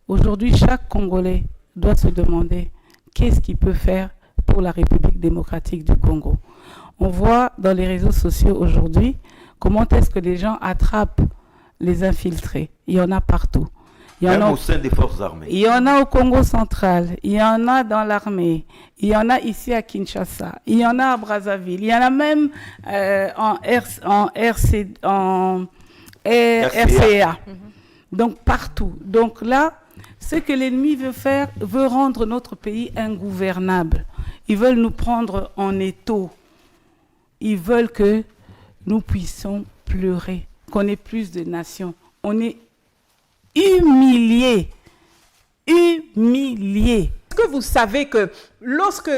Aujourd'hui, chaque Congolais doit se demander qu'est-ce qu'il peut faire pour la République démocratique du Congo. On voit dans les réseaux sociaux aujourd'hui comment est-ce que les gens attrapent les infiltrés. Il y en a partout. Même au sein des forces armées. Il y en a au Congo central, il y en a dans l'armée, il y en a ici à Kinshasa, il y en a à Brazzaville, il y en a même RCA. Donc partout. Donc là, ce que l'ennemi veut faire, veut rendre notre pays ingouvernable. Ils veulent nous prendre en étau. Ils veulent que nous puissions pleurer, qu'on ait plus de nations. On est humiliés. Humiliés. Est-ce que vous savez que lorsque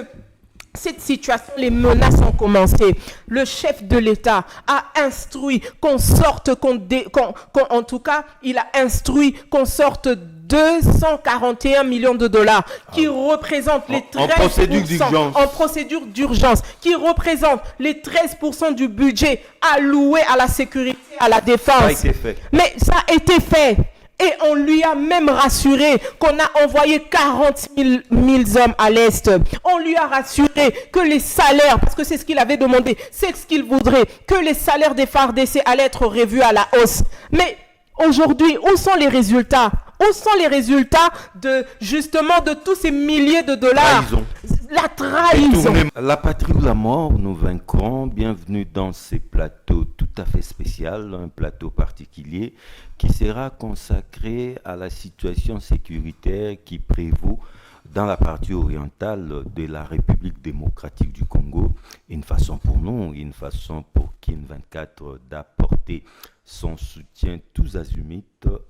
cette situation, les menaces ont commencé, le chef de l'État a instruit qu'on sorte, en tout cas, il a instruit qu'on sorte 241 millions de dollars qui représentent les 13% en procédure d'urgence, qui représentent les 13% du budget alloué à la sécurité, à la défense. Ça a été fait. Mais ça a été fait. Et on lui a même rassuré qu'on a envoyé 40 000 hommes à l'Est. On lui a rassuré que les salaires, parce que c'est ce qu'il avait demandé, c'est ce qu'il voudrait, que les salaires des FARDC allaient être revus à la hausse. Mais aujourd'hui, où sont les résultats? Où sont les résultats justement de tous ces milliers de dollars? Trahison. La trahison. La patrie ou la mort, nous vaincrons. Bienvenue dans ce plateau tout à fait spécial, un plateau particulier qui sera consacré à la situation sécuritaire qui prévaut dans la partie orientale de la République démocratique du Congo. Une façon pour nous, une façon pour Kin 24 d'apporter son soutien tous azimuts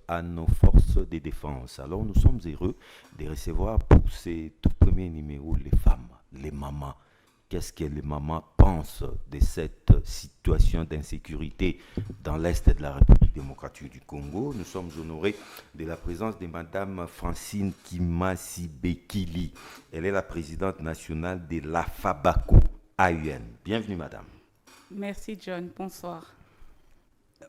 à nos forces de défense. Alors nous sommes heureux de recevoir pour ces tout premiers numéros les femmes, les mamans. Qu'est-ce que les mamans pensent de cette situation d'insécurité dans l'Est de la République démocratique du Congo? Nous sommes honorés de la présence de Madame Francine Kimasi Bekili. Elle est la présidente nationale de l'AFABACO AUN. Bienvenue Madame. Merci John, bonsoir.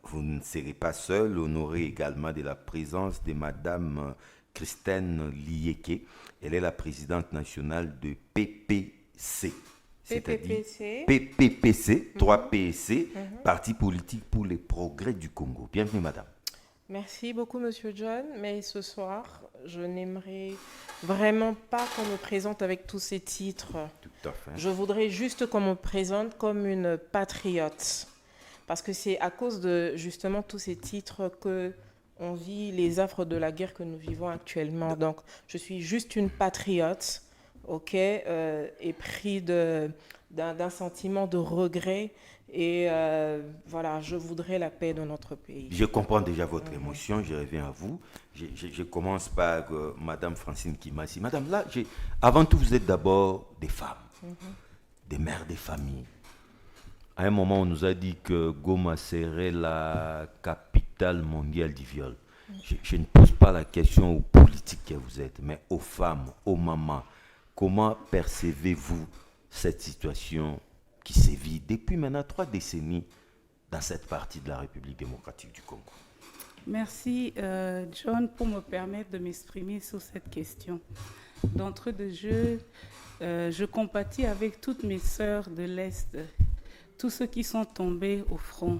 Vous ne serez pas seul, honoré également de la présence de Madame Christine Lieke. Elle est la présidente nationale de PPC. PPPC. PPPC, 3 PSC, Parti politique pour les progrès du Congo. Bienvenue Madame. Merci beaucoup Monsieur John, mais ce soir, je n'aimerais vraiment pas qu'on me présente avec tous ces titres. Tout à fait. Je voudrais juste qu'on me présente comme une patriote. Parce que c'est à cause de justement tous ces titres que on vit les affres de la guerre que nous vivons actuellement. Donc, je suis juste une patriote, ok, et pris d'un sentiment de regret. Et voilà, je voudrais la paix dans notre pays. Je comprends déjà votre émotion, je reviens à vous. Je commence par Madame Francine Kimasi. Madame, là, avant tout, vous êtes d'abord des femmes, des mères des familles. À un moment, on nous a dit que Goma serait la capitale mondiale du viol. Je ne pose pas la question aux politiques que vous êtes, mais aux femmes, aux mamans. Comment percevez-vous cette situation qui sévit depuis maintenant 3 décennies dans cette partie de la République démocratique du Congo? Merci John pour me permettre de m'exprimer sur cette question. D'entrée de jeu, je compatis avec toutes mes sœurs de l'Est, tous ceux qui sont tombés au front.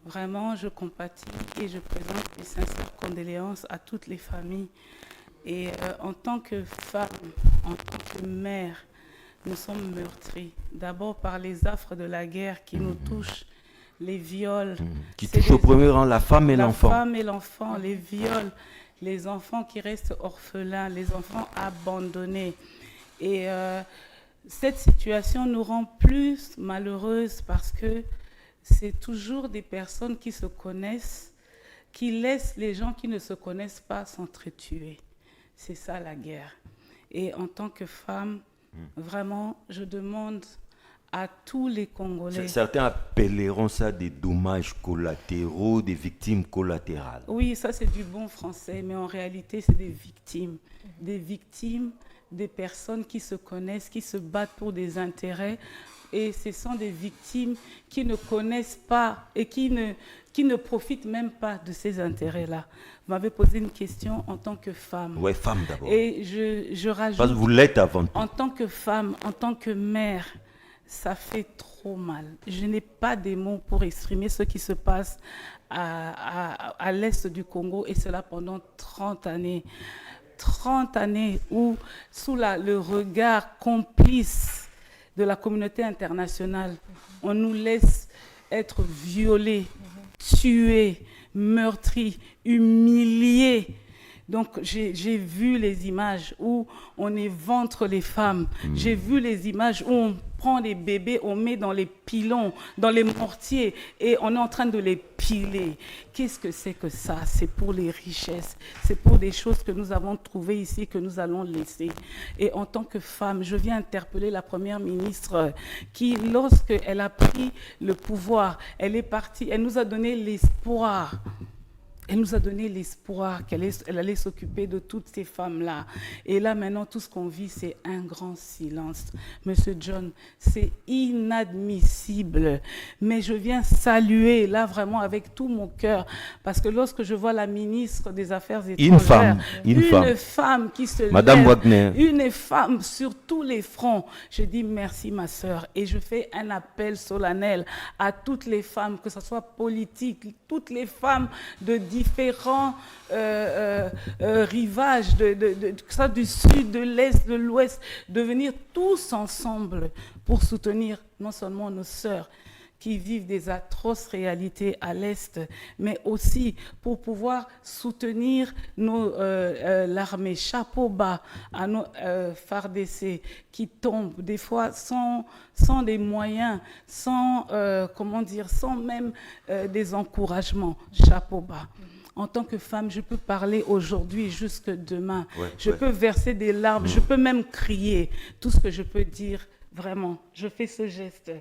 Vraiment, je compatis et je présente mes sincères condoléances à toutes les familles. Et en tant que femme, en tant que mère, nous sommes meurtris. D'abord par les affres de la guerre qui nous touchent, les viols. Qui touchent au premier rang la femme et l'enfant. La femme et l'enfant, les viols, les enfants qui restent orphelins, les enfants abandonnés. Et cette situation nous rend plus malheureuses parce que c'est toujours des personnes qui se connaissent, qui laissent les gens qui ne se connaissent pas s'entretuer. C'est ça la guerre. Et en tant que femme, vraiment, je demande à tous les Congolais. Certains appelleront ça des dommages collatéraux, des victimes collatérales. Oui, ça c'est du bon français, mais en réalité c'est des victimes. Des victimes, des personnes qui se connaissent, qui se battent pour des intérêts, Et ce sont des victimes qui ne connaissent pas et qui ne profitent même pas de ces intérêts-là. Vous m'avez posé une question en tant que femme. Oui, femme d'abord. Et je rajoute... Parce que vous l'êtes avant tout. En tant que femme, en tant que mère, ça fait trop mal. Je n'ai pas des mots pour exprimer ce qui se passe à l'est du Congo, et cela pendant 30 années. 30 années où, sous le regard complice de la communauté internationale, on nous laisse être violés, tués, meurtris, humiliés. Donc j'ai vu les images où on éventre les femmes. J'ai vu les images où on prend les bébés, on met dans les pilons, dans les mortiers, et on est en train de les piler. Qu'est-ce que c'est que ça? C'est pour les richesses. C'est pour des choses que nous avons trouvées ici, que nous allons laisser. Et en tant que femme, je viens interpeller la première ministre qui, lorsqu'elle a pris le pouvoir, elle est partie, elle nous a donné l'espoir. Elle nous a donné l'espoir qu'elle allait s'occuper de toutes ces femmes-là. Et là, maintenant, tout ce qu'on vit, c'est un grand silence. Monsieur John, c'est inadmissible. Mais je viens saluer, là, vraiment, avec tout mon cœur, parce que lorsque je vois la ministre des Affaires étrangères, une femme qui se Madame lève, Wagner, une femme sur tous les fronts, je dis merci, ma sœur. Et je fais un appel solennel à toutes les femmes, que ce soit politique, toutes les femmes de différents rivages, que ça du sud, de l'est, de l'ouest, de venir tous ensemble pour soutenir non seulement nos sœurs qui vivent des atroces réalités à l'est, mais aussi pour pouvoir soutenir l'armée. Chapeau bas à nos FARDC qui tombent des fois sans des moyens, sans même des encouragements. Chapeau bas. En tant que femme, je peux parler aujourd'hui jusque demain. Je peux verser des larmes, je peux même crier. Tout ce que je peux dire, vraiment, je fais ce geste.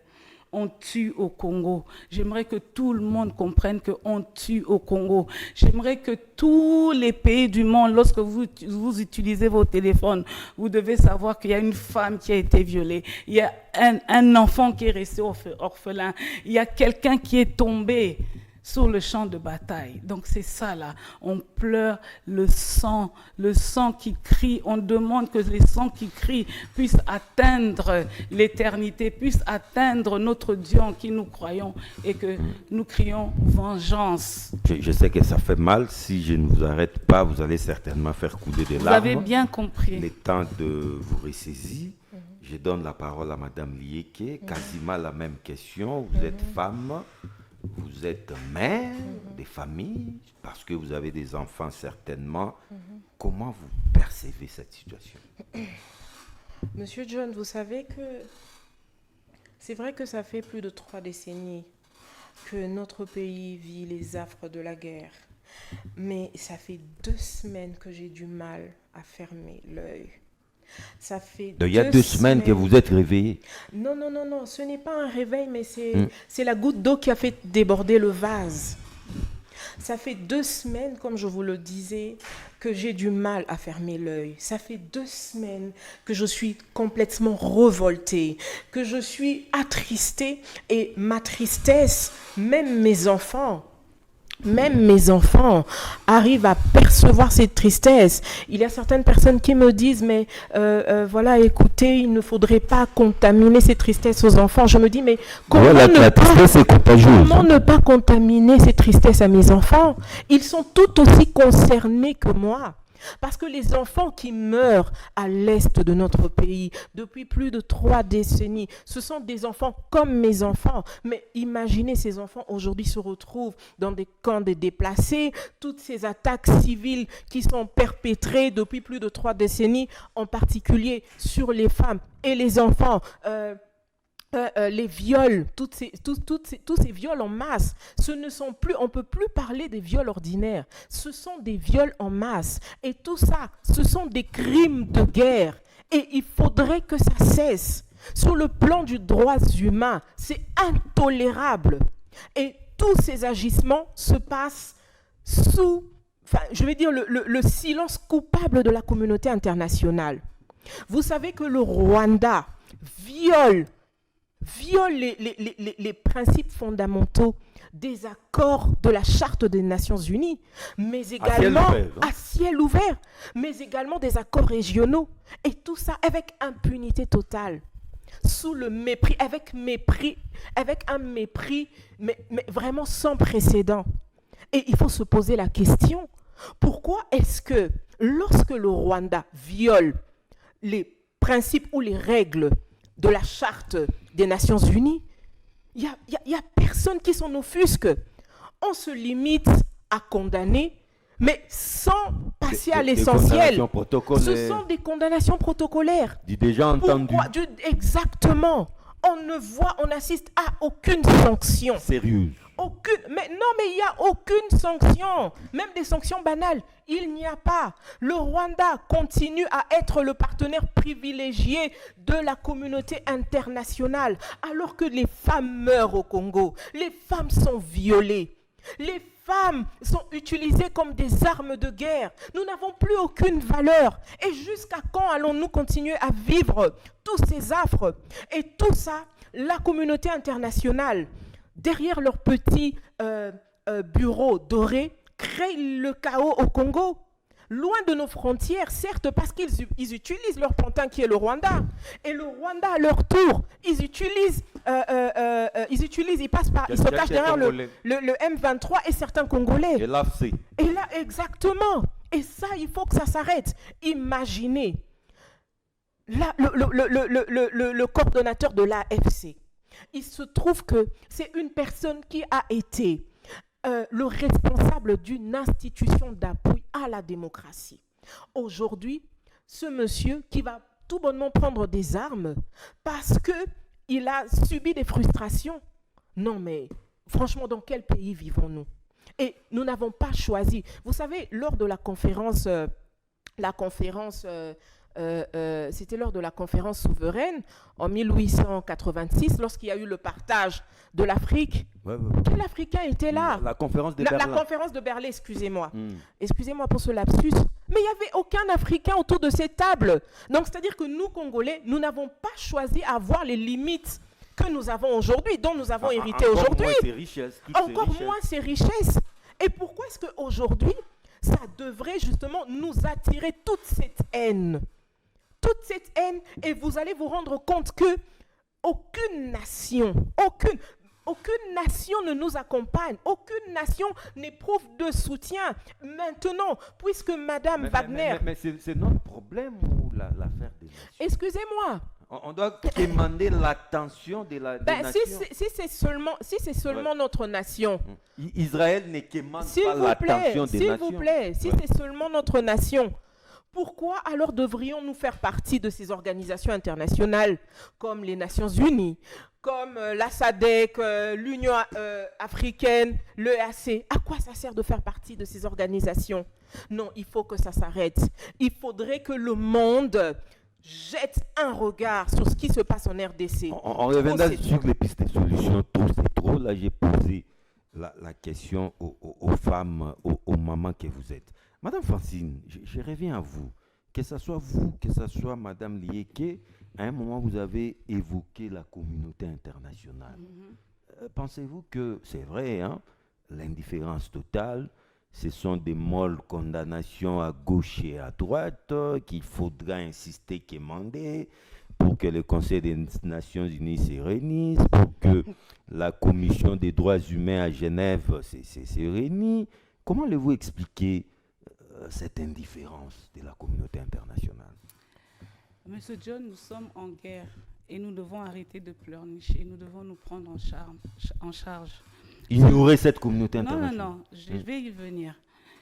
On tue au Congo. J'aimerais que tout le monde comprenne qu'on tue au Congo. J'aimerais que tous les pays du monde, lorsque vous utilisez vos téléphones, vous devez savoir qu'il y a une femme qui a été violée. Il y a un enfant qui est resté orphelin. Il y a quelqu'un qui est tombé sur le champ de bataille. Donc c'est ça là, on pleure le sang qui crie, on demande que les sangs qui crient puissent atteindre l'éternité, puissent atteindre notre Dieu en qui nous croyons et que nous crions vengeance. Je sais que ça fait mal, si je ne vous arrête pas, vous allez certainement faire couler des larmes. Vous avez bien compris. Il est temps de vous ressaisir. Je donne la parole à Madame Lieke, quasiment la même question. Vous êtes femme. Vous êtes mère des familles, parce que vous avez des enfants certainement. Comment vous percevez cette situation? Monsieur John, vous savez que c'est vrai que ça fait plus de 3 décennies que notre pays vit les affres de la guerre. Mais ça fait 2 semaines que j'ai du mal à fermer l'œil. Ça fait il y a 2 semaines que vous êtes réveillé. Non, ce n'est pas un réveil, mais c'est la goutte d'eau qui a fait déborder le vase. Ça fait 2 semaines, comme je vous le disais, que j'ai du mal à fermer l'œil. Ça fait 2 semaines que je suis complètement révoltée, que je suis attristée, et ma tristesse, même mes enfants arrivent à percevoir cette tristesse. Il y a certaines personnes qui me disent, mais voilà, écoutez, il ne faudrait pas contaminer cette tristesse aux enfants. Je me dis, mais comment ne pas contaminer cette tristesse à mes enfants? Ils sont tout aussi concernés que moi. Parce que les enfants qui meurent à l'est de notre pays depuis plus de 3 décennies, ce sont des enfants comme mes enfants. Mais imaginez, ces enfants aujourd'hui se retrouvent dans des camps de déplacés, toutes ces attaques civiles qui sont perpétrées depuis plus de 3 décennies, en particulier sur les femmes et les enfants. Les viols, tous ces viols en masse, ce ne sont plus, on ne peut plus parler des viols ordinaires, ce sont des viols en masse. Et tout ça, ce sont des crimes de guerre. Et il faudrait que ça cesse. Sur le plan du droit humain, c'est intolérable. Et tous ces agissements se passent sous, le silence coupable de la communauté internationale. Vous savez que le Rwanda viole viole les principes fondamentaux des accords de la Charte des Nations Unies, mais également à ciel ouvert, mais également des accords régionaux. Et tout ça avec impunité totale, sous le mépris, avec un mépris, mais vraiment sans précédent. Et il faut se poser la question, pourquoi est-ce que lorsque le Rwanda viole les principes ou les règles de la Charte des Nations Unies, il y a personne qui s'en offusque. On se limite à condamner, mais sans passer à l'essentiel. Ce sont des condamnations protocolaires. Déjà entendu. Exactement. On assiste à aucune sanction. Sérieuse. Mais il n'y a aucune sanction. Même des sanctions banales, il n'y a pas. Le Rwanda continue à être le partenaire privilégié de la communauté internationale, alors que les femmes meurent au Congo. Les femmes sont violées. Les femmes sont utilisées comme des armes de guerre. Nous n'avons plus aucune valeur. Et jusqu'à quand allons-nous continuer à vivre tous ces affres? Et tout ça, la communauté internationale, derrière leur petit bureau doré, crée le chaos au Congo. Loin de nos frontières, certes, parce qu'ils utilisent leur pantin qui est le Rwanda. Et le Rwanda, à leur tour, ils se cachent derrière le M23 et certains Congolais. Et l'AFC. Et là, exactement. Et ça, il faut que ça s'arrête. Imaginez, là, le coordonnateur de l'AFC, il se trouve que c'est une personne qui a été le responsable d'une institution d'appui à la démocratie. Aujourd'hui, ce monsieur qui va tout bonnement prendre des armes parce qu'il a subi des frustrations. Non mais, franchement, dans quel pays vivons-nous? Et nous n'avons pas choisi. Vous savez, lors de la conférence c'était lors de la conférence souveraine en 1886, lorsqu'il y a eu le partage de l'Afrique. Quel Africain était là? La conférence de Berlin. La conférence de Berlin, excusez-moi. Excusez-moi pour ce lapsus. Mais il n'y avait aucun Africain autour de cette table. Donc, c'est-à-dire que nous, Congolais, nous n'avons pas choisi à voir les limites que nous avons aujourd'hui, dont nous avons hérité aujourd'hui. Encore moins ces richesses. Et pourquoi est-ce qu'aujourd'hui, ça devrait justement nous attirer toute cette haine? Toute cette haine, et vous allez vous rendre compte que aucune nation ne nous accompagne, aucune nation n'éprouve de soutien. Maintenant, puisque Madame Wagner... Mais c'est notre problème ou l'affaire des nations? Excusez-moi. On doit demander l'attention des nations. Si c'est seulement notre nation. Israël ne demande pas l'attention des nations. S'il vous plaît, si c'est seulement notre nation, pourquoi alors devrions-nous faire partie de ces organisations internationales comme les Nations Unies, comme la SADC, l'Union africaine, l'EAC? À quoi ça sert de faire partie de ces organisations? Non, il faut que ça s'arrête. Il faudrait que le monde jette un regard sur ce qui se passe en RDC. On reviendra sur les pistes de solutions. Trop, c'est trop. Là, j'ai posé la question aux femmes, aux mamans que vous êtes. Madame Francine, je reviens à vous. Que ce soit vous, que ce soit Madame Lieke, à un moment, vous avez évoqué la communauté internationale. Pensez-vous que c'est vrai, hein, l'indifférence totale, ce sont des molles condamnations à gauche et à droite, qu'il faudra insister, quémander, pour que le Conseil des Nations Unies se réunisse, pour que la Commission des droits humains à Genève se réunisse? Comment allez-vous expliquer cette indifférence de la communauté internationale? Monsieur John, nous sommes en guerre et nous devons arrêter de pleurnicher, nous devons nous prendre en charge. Ignorer cette communauté internationale? Non, je vais y venir.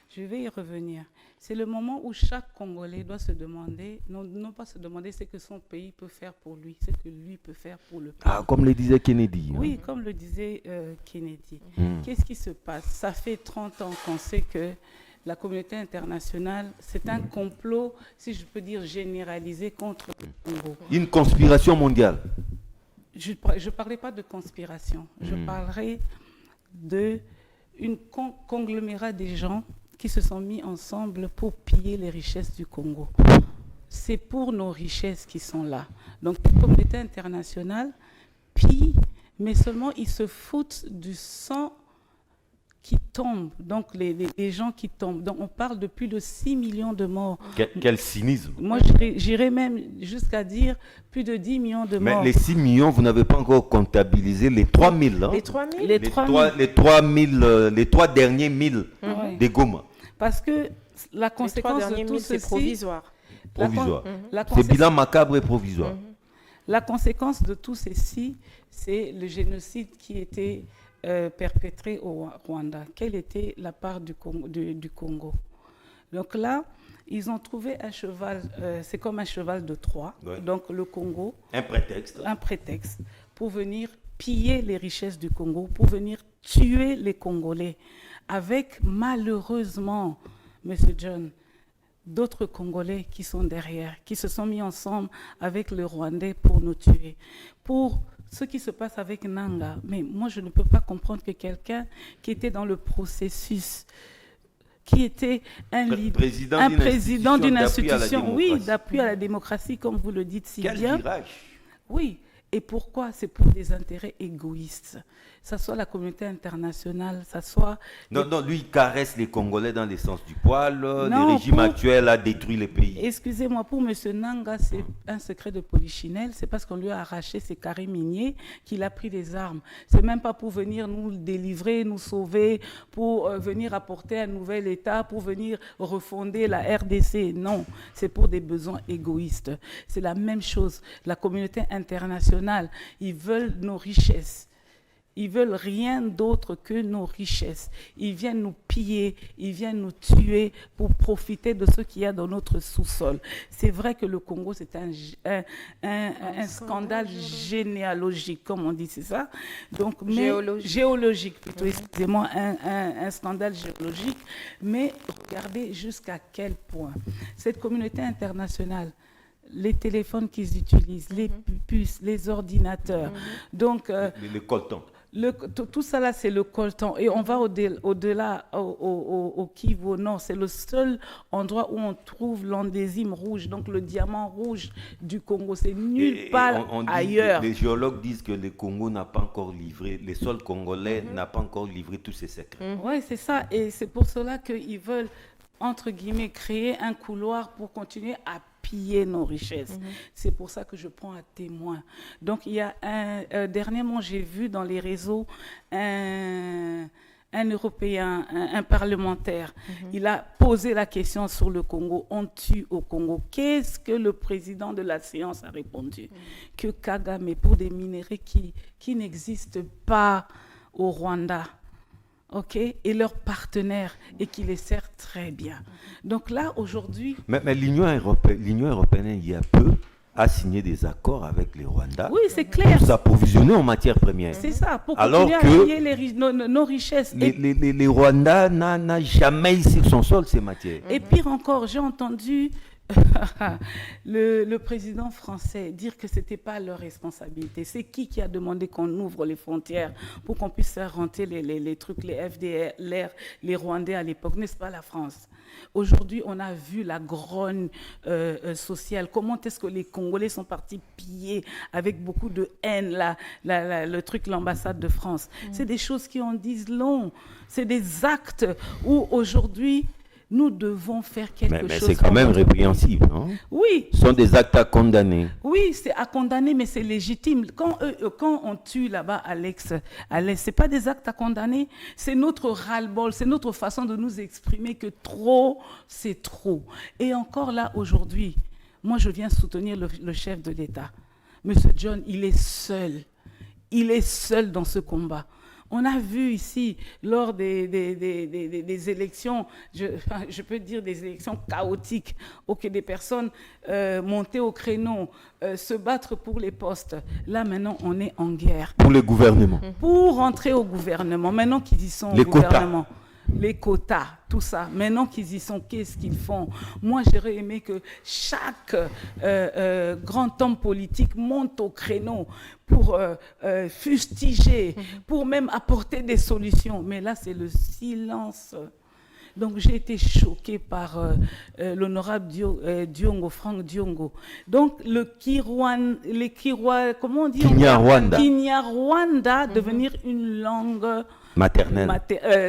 Je vais y revenir. C'est le moment où chaque Congolais doit se demander, non pas se demander ce que son pays peut faire pour lui, ce que lui peut faire pour le pays. Ah, comme le disait Kennedy. Oui, comme le disait Kennedy. Qu'est-ce qui se passe? Ça fait 30 ans qu'on sait que la communauté internationale, c'est un complot, si je peux dire, généralisé contre le Congo. Une conspiration mondiale? Je ne parlerai pas de conspiration. Je parlerai d'un conglomérat des gens qui se sont mis ensemble pour piller les richesses du Congo. C'est pour nos richesses qui sont là. Donc, la communauté internationale pillent, mais seulement ils se foutent du sang qui tombent, donc les gens qui tombent. Donc on parle de plus de 6 millions de morts. Quel cynisme. Moi, j'irais même jusqu'à dire plus de 10 millions de morts. Mais les 6 millions, vous n'avez pas encore comptabilisé les 3 000. Hein? Les 3 000 Les 3 derniers 1000 des Goma. Parce que la conséquence de tout ceci... c'est provisoire. Provisoire. C'est bilan macabre et provisoire. La conséquence de tout ceci, c'est le génocide qui était perpétré au Rwanda. Quelle était la part du Congo? Donc là, ils ont trouvé un cheval, c'est comme un cheval de Troie, donc le Congo. Un prétexte. Un prétexte pour venir piller les richesses du Congo, pour venir tuer les Congolais, avec malheureusement, M. John, d'autres Congolais qui sont derrière, qui se sont mis ensemble avec les Rwandais pour nous tuer. Pour ce qui se passe avec Nanga, mais moi je ne peux pas comprendre que quelqu'un qui était dans le processus, qui était un président d'une institution, oui, d'appui à la démocratie, comme vous le dites si bien. Quel virage. Oui, et pourquoi? C'est pour des intérêts égoïstes. Ça soit la communauté internationale, ça soit... Non, lui, il caresse les Congolais dans le sens du poil. Le régime actuel a détruit les pays. Excusez-moi, pour M. Nanga, c'est un secret de polichinelle. C'est parce qu'on lui a arraché ses carrés miniers qu'il a pris des armes. C'est même pas pour venir nous délivrer, nous sauver, pour venir apporter un nouvel État, pour venir refonder la RDC. Non, c'est pour des besoins égoïstes. C'est la même chose. La communauté internationale, ils veulent nos richesses. Ils veulent rien d'autre que nos richesses. Ils viennent nous piller, ils viennent nous tuer pour profiter de ce qu'il y a dans notre sous-sol. C'est vrai que le Congo, c'est un scandale généalogique, comme on dit, c'est ça? Donc, géologique plutôt, excusez-moi, un scandale géologique. Mais regardez jusqu'à quel point cette communauté internationale, les téléphones qu'ils utilisent, les puces, les ordinateurs, donc... les coltons. Tout ça là, c'est le coltan. Et on va au-delà, au Kivu au nord. C'est le seul endroit où on trouve l'andésime rouge, donc le diamant rouge du Congo. C'est nulle part ailleurs. Les géologues disent que le Congo n'a pas encore livré, les sols congolais n'a pas encore livré tous ses secrets. Oui, c'est ça. Et c'est pour cela qu'ils veulent, entre guillemets, créer un couloir pour continuer à piller nos richesses. C'est pour ça que je prends à témoin. Donc, il y a dernièrement, j'ai vu dans les réseaux un Européen, un parlementaire. Il a posé la question sur le Congo. On tue au Congo. Qu'est-ce que le président de la séance a répondu? Que Kagame, pour des minéraux qui n'existent pas au Rwanda, et leurs partenaires, et qui les servent très bien. Donc là, aujourd'hui... Mais l'Union européenne, il y a peu, a signé des accords avec les Rwandais. Oui, c'est clair. Pour s'approvisionner en matières premières. C'est ça, pour continuer à piller nos richesses. Les Rwandais n'ont jamais sur son sol ces matières. Et pire encore, j'ai entendu... le président français dire que ce n'était pas leur responsabilité. C'est qui a demandé qu'on ouvre les frontières pour qu'on puisse faire rentrer les trucs, les FDLR, les Rwandais à l'époque, n'est-ce pas la France? Aujourd'hui, on a vu la grogne sociale. Comment est-ce que les Congolais sont partis piller avec beaucoup de haine le truc, l'ambassade de France? C'est des choses qui en disent long. C'est des actes où aujourd'hui... Nous devons faire quelque chose. Mais c'est quand même répréhensible, non? Oui. Ce sont des actes à condamner. Oui, c'est à condamner, mais c'est légitime. Quand on tue là-bas à l'Est, ce n'est pas des actes à condamner. C'est notre ras-le-bol, c'est notre façon de nous exprimer que trop, c'est trop. Et encore là, aujourd'hui, moi, je viens soutenir le chef de l'État. Monsieur John, il est seul. Il est seul dans ce combat. On a vu ici, lors des élections, je peux dire des élections chaotiques, que des personnes montaient au créneau, se battre pour les postes. Là, maintenant, on est en guerre. Pour le gouvernement. Pour rentrer au gouvernement. Maintenant qu'ils y sont au gouvernement. Les quotas, tout ça. Maintenant qu'ils y sont, qu'est-ce qu'ils font? Moi, j'aurais aimé que chaque grand homme politique monte au créneau pour fustiger, pour même apporter des solutions. Mais là, c'est le silence. Donc j'ai été choquée par l'honorable Diongo, Franck Diongo. Donc comment on dit Kinyarwanda. Kinyarwanda devenir une langue Maternelle.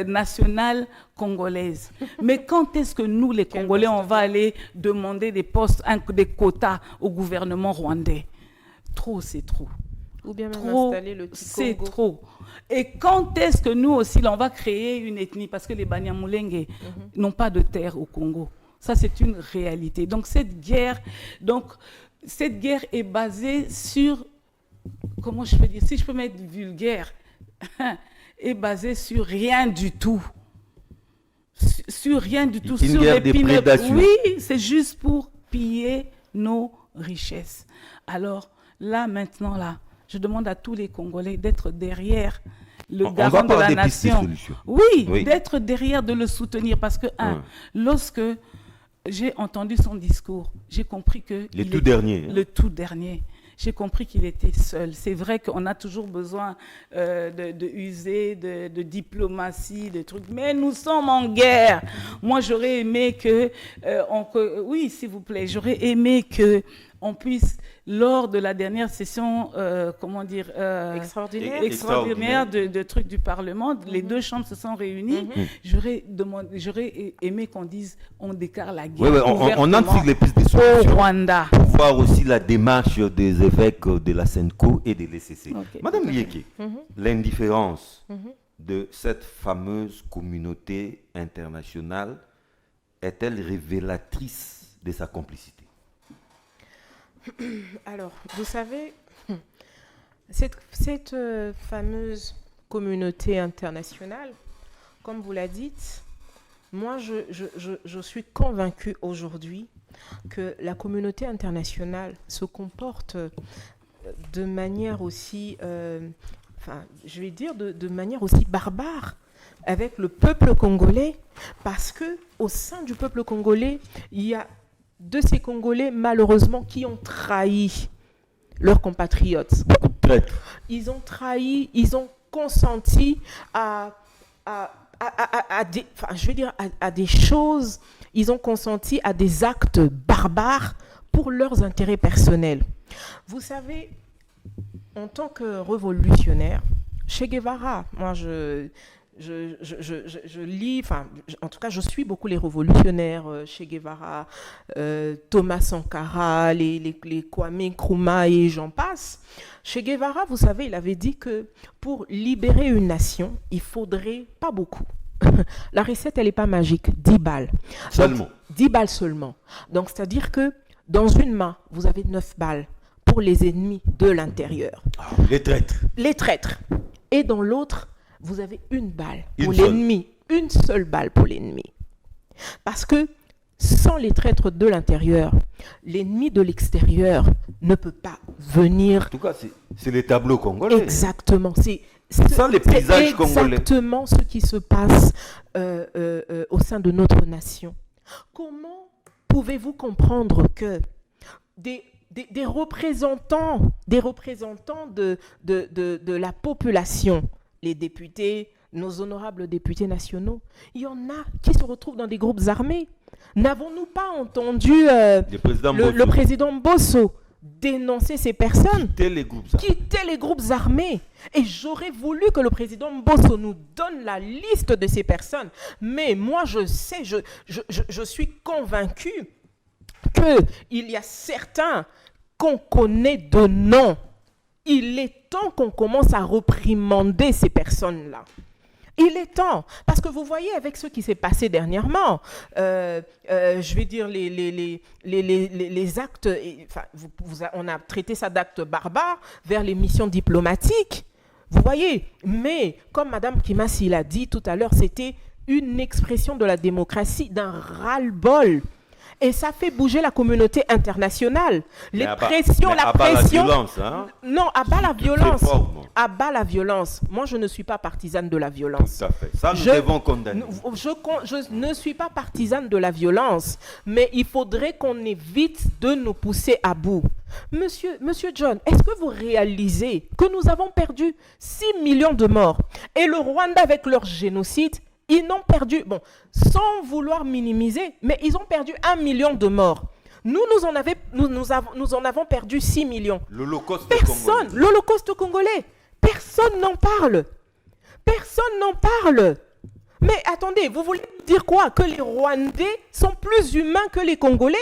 nationale congolaise. Mais quand est-ce que nous, les Congolais, on va aller demander des postes, des quotas au gouvernement rwandais? Trop, c'est trop. Ou bien même Trop, installer le petit c'est Congo. trop. Et quand est-ce que nous aussi, là, on va créer une ethnie? Parce que les Banyamulenge n'ont pas de terre au Congo. Ça, c'est une réalité. Donc, cette guerre est basée sur, comment je peux dire, si je peux mettre vulgaire, est basée sur rien du tout. Sur rien du tout. Une sur guerre les de pineux. prédation. Oui, c'est juste pour piller nos richesses. Alors, là, maintenant, là, je demande à tous les Congolais d'être derrière le garant de la nation. Oui, d'être derrière, de le soutenir. Parce que, lorsque j'ai entendu son discours, j'ai compris que... Le tout dernier. J'ai compris qu'il était seul. C'est vrai qu'on a toujours besoin de user de diplomatie, de trucs, mais nous sommes en guerre. Moi, j'aurais aimé que... oui, s'il vous plaît, j'aurais aimé qu'on puisse, lors de la dernière session, extraordinaire de trucs du Parlement, les deux chambres se sont réunies. J'aurais aimé qu'on dise, on déclare la guerre. On entre sur les pistes de solutions au Rwanda. Pour voir aussi la démarche des évêques de la SENCO et de l'ECC. Madame Lieke, l'indifférence de cette fameuse communauté internationale est-elle révélatrice de sa complicité? Alors, vous savez, cette fameuse communauté internationale, comme vous l'avez dit, moi, je suis convaincue aujourd'hui que la communauté internationale se comporte de manière aussi, je vais dire de manière aussi barbare avec le peuple congolais, parce que au sein du peuple congolais, il y a de ces Congolais, malheureusement, qui ont trahi leurs compatriotes. Ils ont trahi, ils ont consenti à des choses, ils ont consenti à des actes barbares pour leurs intérêts personnels. Vous savez, en tant que révolutionnaire, Che Guevara, moi je lis, en tout cas, je suis beaucoup les révolutionnaires, Che Guevara, Thomas Sankara, les Kwame Nkrumah et j'en passe. Che Guevara, vous savez, il avait dit que pour libérer une nation, il faudrait pas beaucoup. La recette, elle n'est pas magique, 10 balles. Seulement. Donc, 10 balles seulement. Donc, c'est-à-dire que dans une main, vous avez 9 balles pour les ennemis de l'intérieur. Les traîtres. Les traîtres. Et dans l'autre, vous avez une balle pour l'ennemi, une seule balle pour l'ennemi. Parce que sans les traîtres de l'intérieur, l'ennemi de l'extérieur ne peut pas venir. En tout cas, c'est les tableaux congolais. Exactement. C'est les paysages congolais. Exactement ce qui se passe au sein de notre nation. Comment pouvez-vous comprendre que des représentants de la population, les députés, nos honorables députés nationaux, il y en a qui se retrouvent dans des groupes armés. N'avons-nous pas entendu le président Bosso dénoncer ces personnes? Quitter les groupes armés. Et j'aurais voulu que le président Bosso nous donne la liste de ces personnes. Mais moi, je sais, je suis convaincu qu'il y a certains qu'on connaît de nom. Il est temps qu'on commence à réprimander ces personnes-là. Il est temps, parce que vous voyez avec ce qui s'est passé dernièrement, je vais dire les actes, on a traité ça d'actes barbares vers les missions diplomatiques, vous voyez, mais comme Madame Kimasi l'a dit tout à l'heure, c'était une expression de la démocratie, d'un ras-le-bol. Et ça fait bouger la communauté internationale. La pression. La violence, hein? Non, abat la violence. Abat la violence. Moi, je ne suis pas partisane de la violence. Tout à fait. Ça, nous devons condamner. Je ne suis pas partisane de la violence, mais il faudrait qu'on évite de nous pousser à bout. Monsieur John, est-ce que vous réalisez que nous avons perdu 6 millions de morts et le Rwanda, avec leur génocide, Ils n'ont perdu, bon, sans vouloir minimiser, mais ils ont perdu 1 million de morts. Nous en avons perdu 6 millions. L'Holocauste congolais. Personne n'en parle. Personne n'en parle. Mais attendez, vous voulez dire quoi? Que les Rwandais sont plus humains que les Congolais?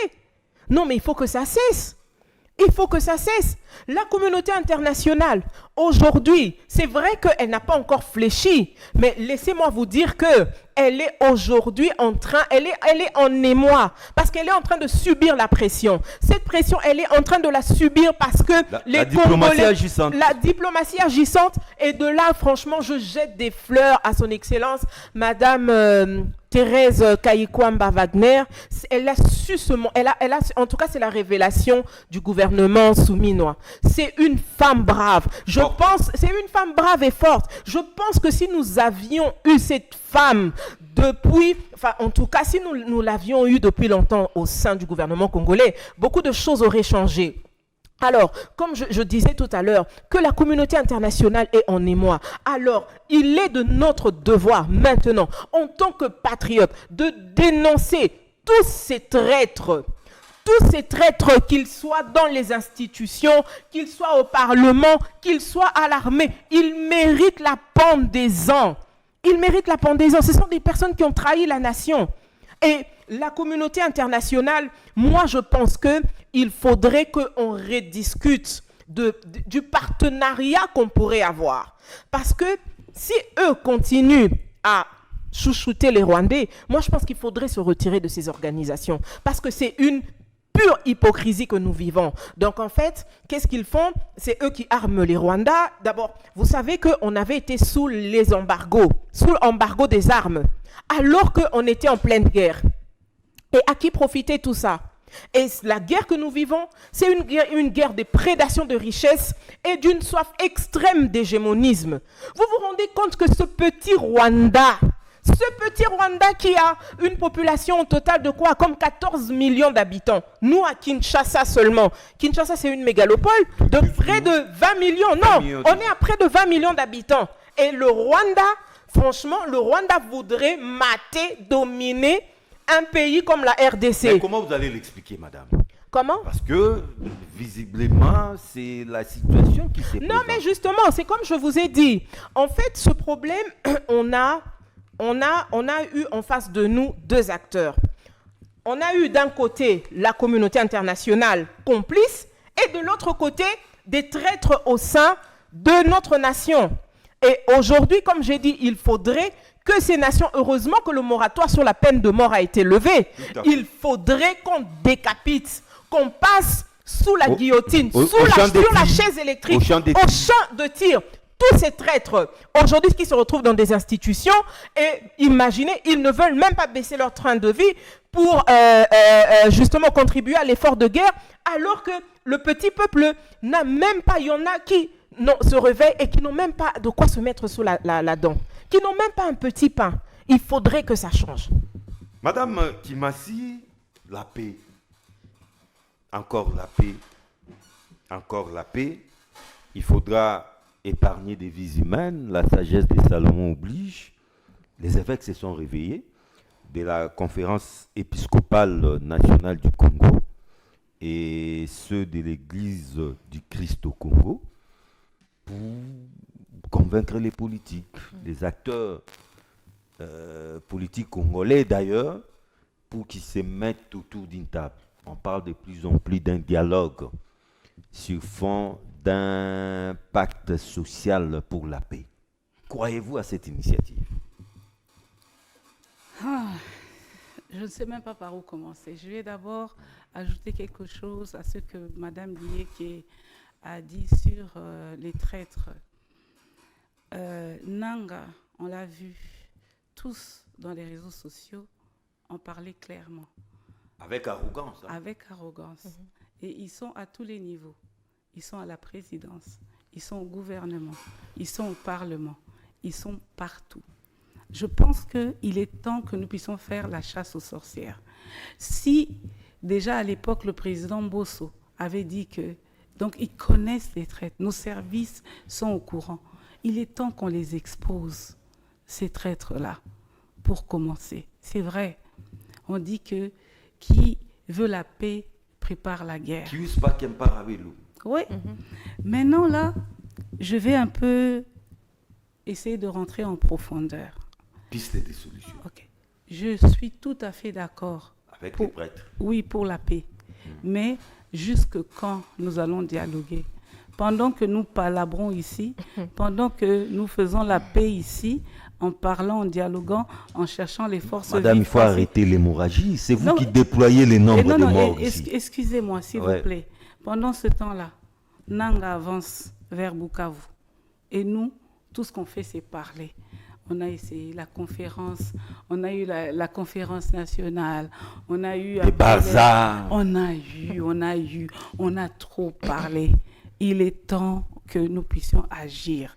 Non, mais il faut que ça cesse. Il faut que ça cesse. La communauté internationale, aujourd'hui, c'est vrai qu'elle n'a pas encore fléchi, mais laissez-moi vous dire qu'elle est aujourd'hui en train, elle est en émoi, parce qu'elle est en train de subir la pression. Cette pression, elle est en train de la subir parce que la diplomatie agissante. La diplomatie agissante, et de là, franchement, je jette des fleurs à son Excellence, Madame Thérèse Kayikwamba Wagner. Elle a su en tout cas, c'est la révélation du gouvernement souminois. C'est une femme brave. C'est une femme brave et forte. Je pense que si nous avions eu cette femme en tout cas, si nous l'avions eu depuis longtemps au sein du gouvernement congolais, beaucoup de choses auraient changé. Alors, comme je disais tout à l'heure, que la communauté internationale est en émoi, alors il est de notre devoir maintenant, en tant que patriotes, de dénoncer tous ces traîtres, qu'ils soient dans les institutions, qu'ils soient au Parlement, qu'ils soient à l'armée. Ils méritent la pendaison. Ils méritent la pendaison. Ce sont des personnes qui ont trahi la nation. Et la communauté internationale, moi je pense qu'il faudrait qu'on rediscute du partenariat qu'on pourrait avoir. Parce que si eux continuent à chouchouter les Rwandais, moi je pense qu'il faudrait se retirer de ces organisations. Parce que c'est une pure hypocrisie que nous vivons. Donc en fait, qu'est-ce qu'ils font? C'est eux qui arment les Rwandais. D'abord, vous savez qu'on avait été sous les embargos, sous l'embargo des armes, alors qu'on était en pleine guerre. Et à qui profitait tout ça? Et la guerre que nous vivons, c'est une guerre de prédation de richesses et d'une soif extrême d'hégémonisme. Vous vous rendez compte que ce petit Rwanda qui a une population totale de quoi? Comme 14 millions d'habitants. Nous, à Kinshasa seulement. Kinshasa, c'est une mégalopole de près de 20 millions. Non, on est à près de 20 millions d'habitants. Et le Rwanda, franchement, le Rwanda voudrait dominer un pays comme la RDC. Mais comment vous allez l'expliquer, madame? Comment? Parce que, visiblement, c'est la situation qui s'est présentée. Non, mais justement, c'est comme je vous ai dit. En fait, ce problème, on a eu en face de nous deux acteurs. On a eu d'un côté la communauté internationale complice et de l'autre côté des traîtres au sein de notre nation. Et aujourd'hui, comme j'ai dit, il faudrait que ces nations, heureusement que le moratoire sur la peine de mort a été levé, il faudrait qu'on décapite, qu'on passe sous la guillotine, sur la chaise électrique, au champ de tir. Tous ces traîtres, aujourd'hui, qui se retrouvent dans des institutions, et imaginez, ils ne veulent même pas baisser leur train de vie pour justement contribuer à l'effort de guerre, alors que le petit peuple n'a même pas, il y en a qui se réveillent et qui n'ont même pas de quoi se mettre sous la dent, qui n'ont même pas un petit pain. Il faudrait que ça change. Madame Kimassi, la paix, encore la paix, encore la paix, il faudra épargner des vies humaines, la sagesse des Salomon oblige. Les évêques se sont réveillés de la conférence épiscopale nationale du Congo et ceux de l'Église du Christ au Congo pour convaincre les politiques, les acteurs politiques congolais d'ailleurs, pour qu'ils se mettent autour d'une table. On parle de plus en plus d'un dialogue sur fond d'un pacte social pour la paix. Croyez-vous à cette initiative? Je ne sais même pas par où commencer. Je vais d'abord ajouter quelque chose à ce que Mme Diéké a dit sur les traîtres. Nanga, on l'a vu, tous dans les réseaux sociaux en parlaient clairement. Avec arrogance. Hein? Avec arrogance. Et ils sont à tous les niveaux. Ils sont à la présidence, ils sont au gouvernement, ils sont au Parlement, ils sont partout. Je pense qu'il est temps que nous puissions faire la chasse aux sorcières. Si déjà à l'époque le président Bosso avait dit que, donc ils connaissent les traîtres, nos services sont au courant, il est temps qu'on les expose, ces traîtres-là, pour commencer. C'est vrai. On dit que qui veut la paix prépare la guerre. Qui use pas qu'un paravelo. Oui. Maintenant, là, je vais un peu essayer de rentrer en profondeur. Piste des solutions. Ok. Je suis tout à fait d'accord. Avec les prêtres. Oui, pour la paix. Mais jusque quand nous allons dialoguer? Pendant que nous palabrons ici, pendant que nous faisons la paix ici, en parlant, en dialoguant, en cherchant les forces vives. Madame, il faut arrêter l'hémorragie. C'est vous Non, qui déployez les nombres de morts ici. Excusez-moi, s'il vous plaît. Pendant ce temps-là, Nanga avance vers Bukavu. Et nous, tout ce qu'on fait, c'est parler. On a essayé la conférence, on a eu la conférence nationale, on a eu... Des bazars. On a trop parlé. Il est temps que nous puissions agir.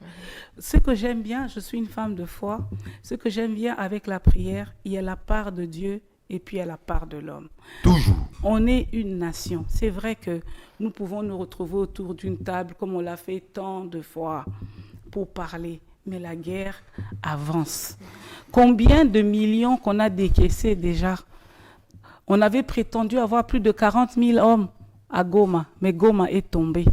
Ce que j'aime bien, je suis une femme de foi, ce que j'aime bien avec la prière, il y a la part de Dieu et puis il y a la part de l'homme. Toujours. On est une nation. C'est vrai que nous pouvons nous retrouver autour d'une table comme on l'a fait tant de fois pour parler. Mais la guerre avance. Combien de millions qu'on a décaissés déjà? On avait prétendu avoir plus de 40 000 hommes à Goma, mais Goma est tombé.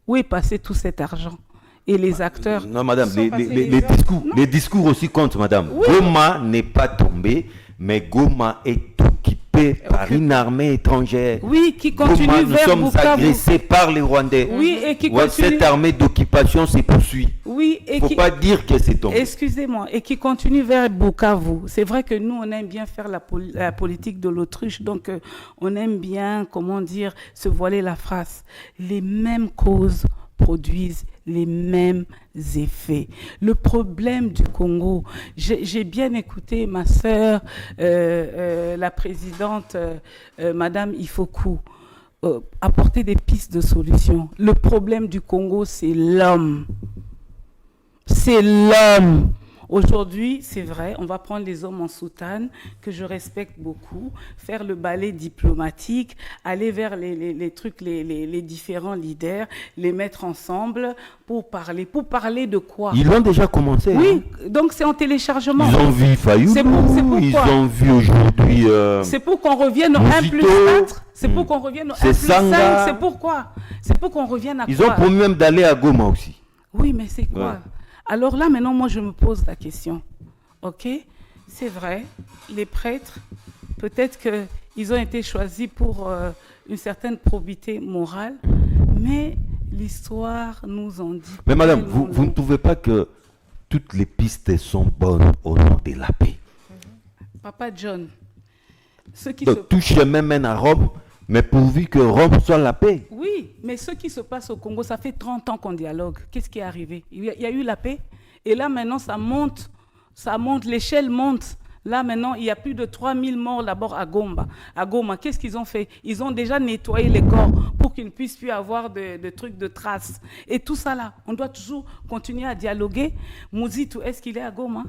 Où est passé tout cet argent? Et les acteurs... Non, madame, les discours aussi comptent, madame. Oui. Goma n'est pas tombé, mais Goma est occupé par une armée étrangère. Oui, qui continue Goma, vers Bukavu. Nous sommes agressés par les Rwandais. Oui, et qui continue... Cette armée d'occupation se poursuit. Oui, et il ne faut pas dire que c'est tombé. Excusez-moi, et qui continue vers Bukavu. C'est vrai que nous, on aime bien faire la politique de l'autruche, donc on aime bien, comment dire, se voiler la face. Les mêmes causes produisent les mêmes effets. Le problème du Congo, j'ai bien écouté ma sœur, la présidente, Madame Ifoku, apporter des pistes de solutions. Le problème du Congo, c'est l'homme. C'est l'homme. Aujourd'hui, c'est vrai, on va prendre les hommes en soutane, que je respecte beaucoup, faire le balai diplomatique, aller vers les trucs, les différents leaders, les mettre ensemble pour parler. Pour parler de quoi? Ils l'ont déjà commencé. Oui, donc c'est en téléchargement. Ils ont vu Fayou, ils ont vu aujourd'hui... c'est pour qu'on revienne au 1+4. C'est pour qu'on revienne au 1+5. C'est pourquoi? C'est pour qu'on revienne à quoi? Ils ont promis même d'aller à Goma aussi. Oui, mais c'est quoi? Alors là, maintenant, moi, je me pose la question. OK? C'est vrai, les prêtres, peut-être qu'ils ont été choisis pour une certaine probité morale, mais l'histoire nous en dit... Mais madame, vous ne trouvez pas que toutes les pistes sont bonnes au nom de la paix? Papa John, ce qui tout chemin mène à Rome, mais pourvu que Rome soit la paix. Oui, mais ce qui se passe au Congo, ça fait 30 ans qu'on dialogue. Qu'est-ce qui est arrivé? Il y a eu la paix. Et là, maintenant, ça monte, l'échelle monte. Là, maintenant, il y a plus de 3000 morts d'abord à Goma. Qu'est-ce qu'ils ont fait? Ils ont déjà nettoyé les corps pour qu'ils ne puissent plus avoir de trucs de traces. Et tout ça, là, on doit toujours continuer à dialoguer. Mouzitou, est-ce qu'il est à Goma?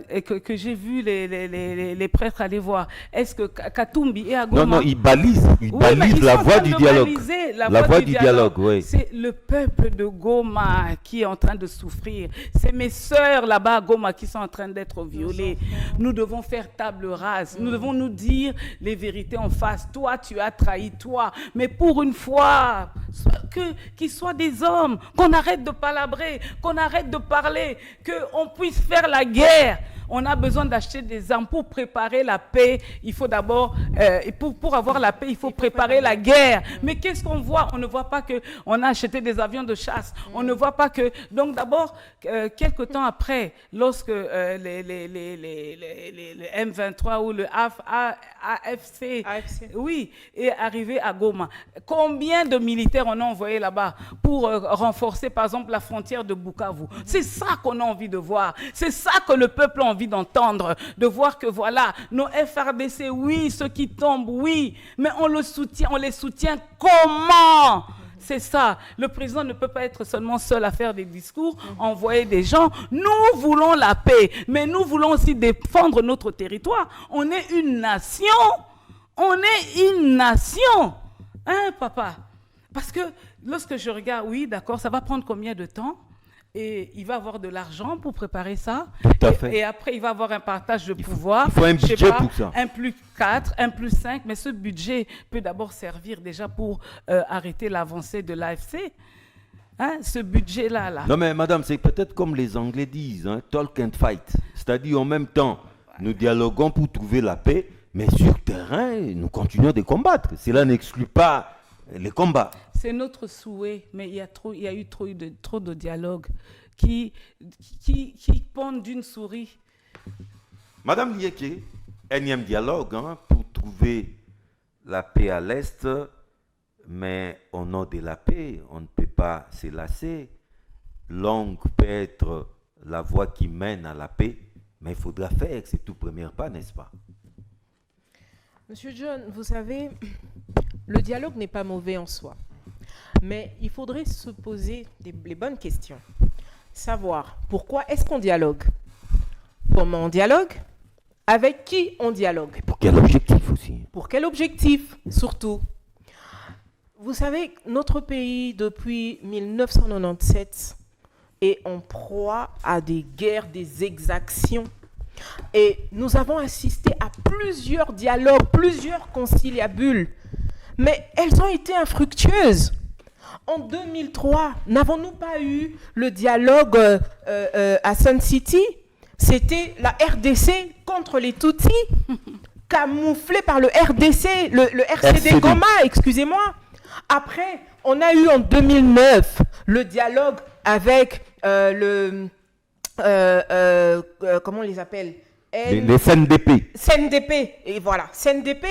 Et que j'ai vu les prêtres aller voir. Est-ce que Katumbi est à Goma? Non, ils balisent la voie du dialogue. La voie du dialogue, oui. C'est le peuple de Goma qui est en train de souffrir. C'est mes sœurs là-bas à Goma qui sont en train d'être violées. Nous devons faire table rase. Nous devons nous dire les vérités en face. Toi, tu as trahi, toi. Mais pour une fois, qu'ils soient des hommes, qu'on arrête de palabrer, qu'on arrête de parler, qu'on puisse faire la guerre. On a besoin d'acheter des armes pour préparer la paix. Il faut d'abord, pour avoir la paix, il faut préparer la guerre. Mais qu'est-ce qu'on voit? On ne voit pas qu'on a acheté des avions de chasse. On ne voit pas que... Donc d'abord, quelque temps après, lorsque les M23 ou le AFC, oui, est arrivé à Goma, combien de militaires on a envoyé là-bas pour renforcer, par exemple, la frontière de Bukavu? C'est ça qu'on a envie de voir. C'est ça que le peuple a envie d'entendre, de voir que voilà, nos FRDC, oui, ceux qui tombent, oui, mais on les soutient comment? C'est ça. Le président ne peut pas être seulement seul à faire des discours, envoyer des gens. Nous voulons la paix, mais nous voulons aussi défendre notre territoire. On est une nation. On est une nation. Hein, papa? Parce que lorsque je regarde, oui, d'accord, ça va prendre combien de temps? Et il va avoir de l'argent pour préparer ça. Tout à fait. Et après, il va avoir un partage de pouvoir. Il faut un Je sais budget pas, pour ça. 1+4, 1+5. Mais ce budget peut d'abord servir déjà pour arrêter l'avancée de l'AFC. Hein, ce budget-là. Là. Non, mais madame, c'est peut-être comme les Anglais disent, hein, talk and fight. C'est-à-dire, en même temps, nous dialoguons pour trouver la paix, mais sur terrain, nous continuons de combattre. Cela n'exclut pas les combats. C'est notre souhait, mais il y a eu trop de dialogues qui pondent d'une souris. Madame Lieke, énième dialogue pour trouver la paix à l'Est, mais au nom de la paix, on ne peut pas se lasser. Longue peut être la voie qui mène à la paix, mais il faudra faire ces tout premiers pas, n'est-ce pas? Monsieur John, vous savez, le dialogue n'est pas mauvais en soi. Mais il faudrait se poser les bonnes questions. Savoir pourquoi est-ce qu'on dialogue? Comment on dialogue? Avec qui on dialogue? Pour quel objectif aussi? Pour quel objectif, surtout? Vous savez, notre pays, depuis 1997, est en proie à des guerres, des exactions. Et nous avons assisté à plusieurs dialogues, plusieurs conciliabules. Mais elles ont été infructueuses. En 2003, n'avons-nous pas eu le dialogue à Sun City? C'était la RDC contre les Tutsis, camouflé par le RDC, le RCD Goma, excusez-moi. Après, on a eu en 2009 le dialogue avec comment on les appelle? Les CNDP. CNDP, et voilà, CNDP.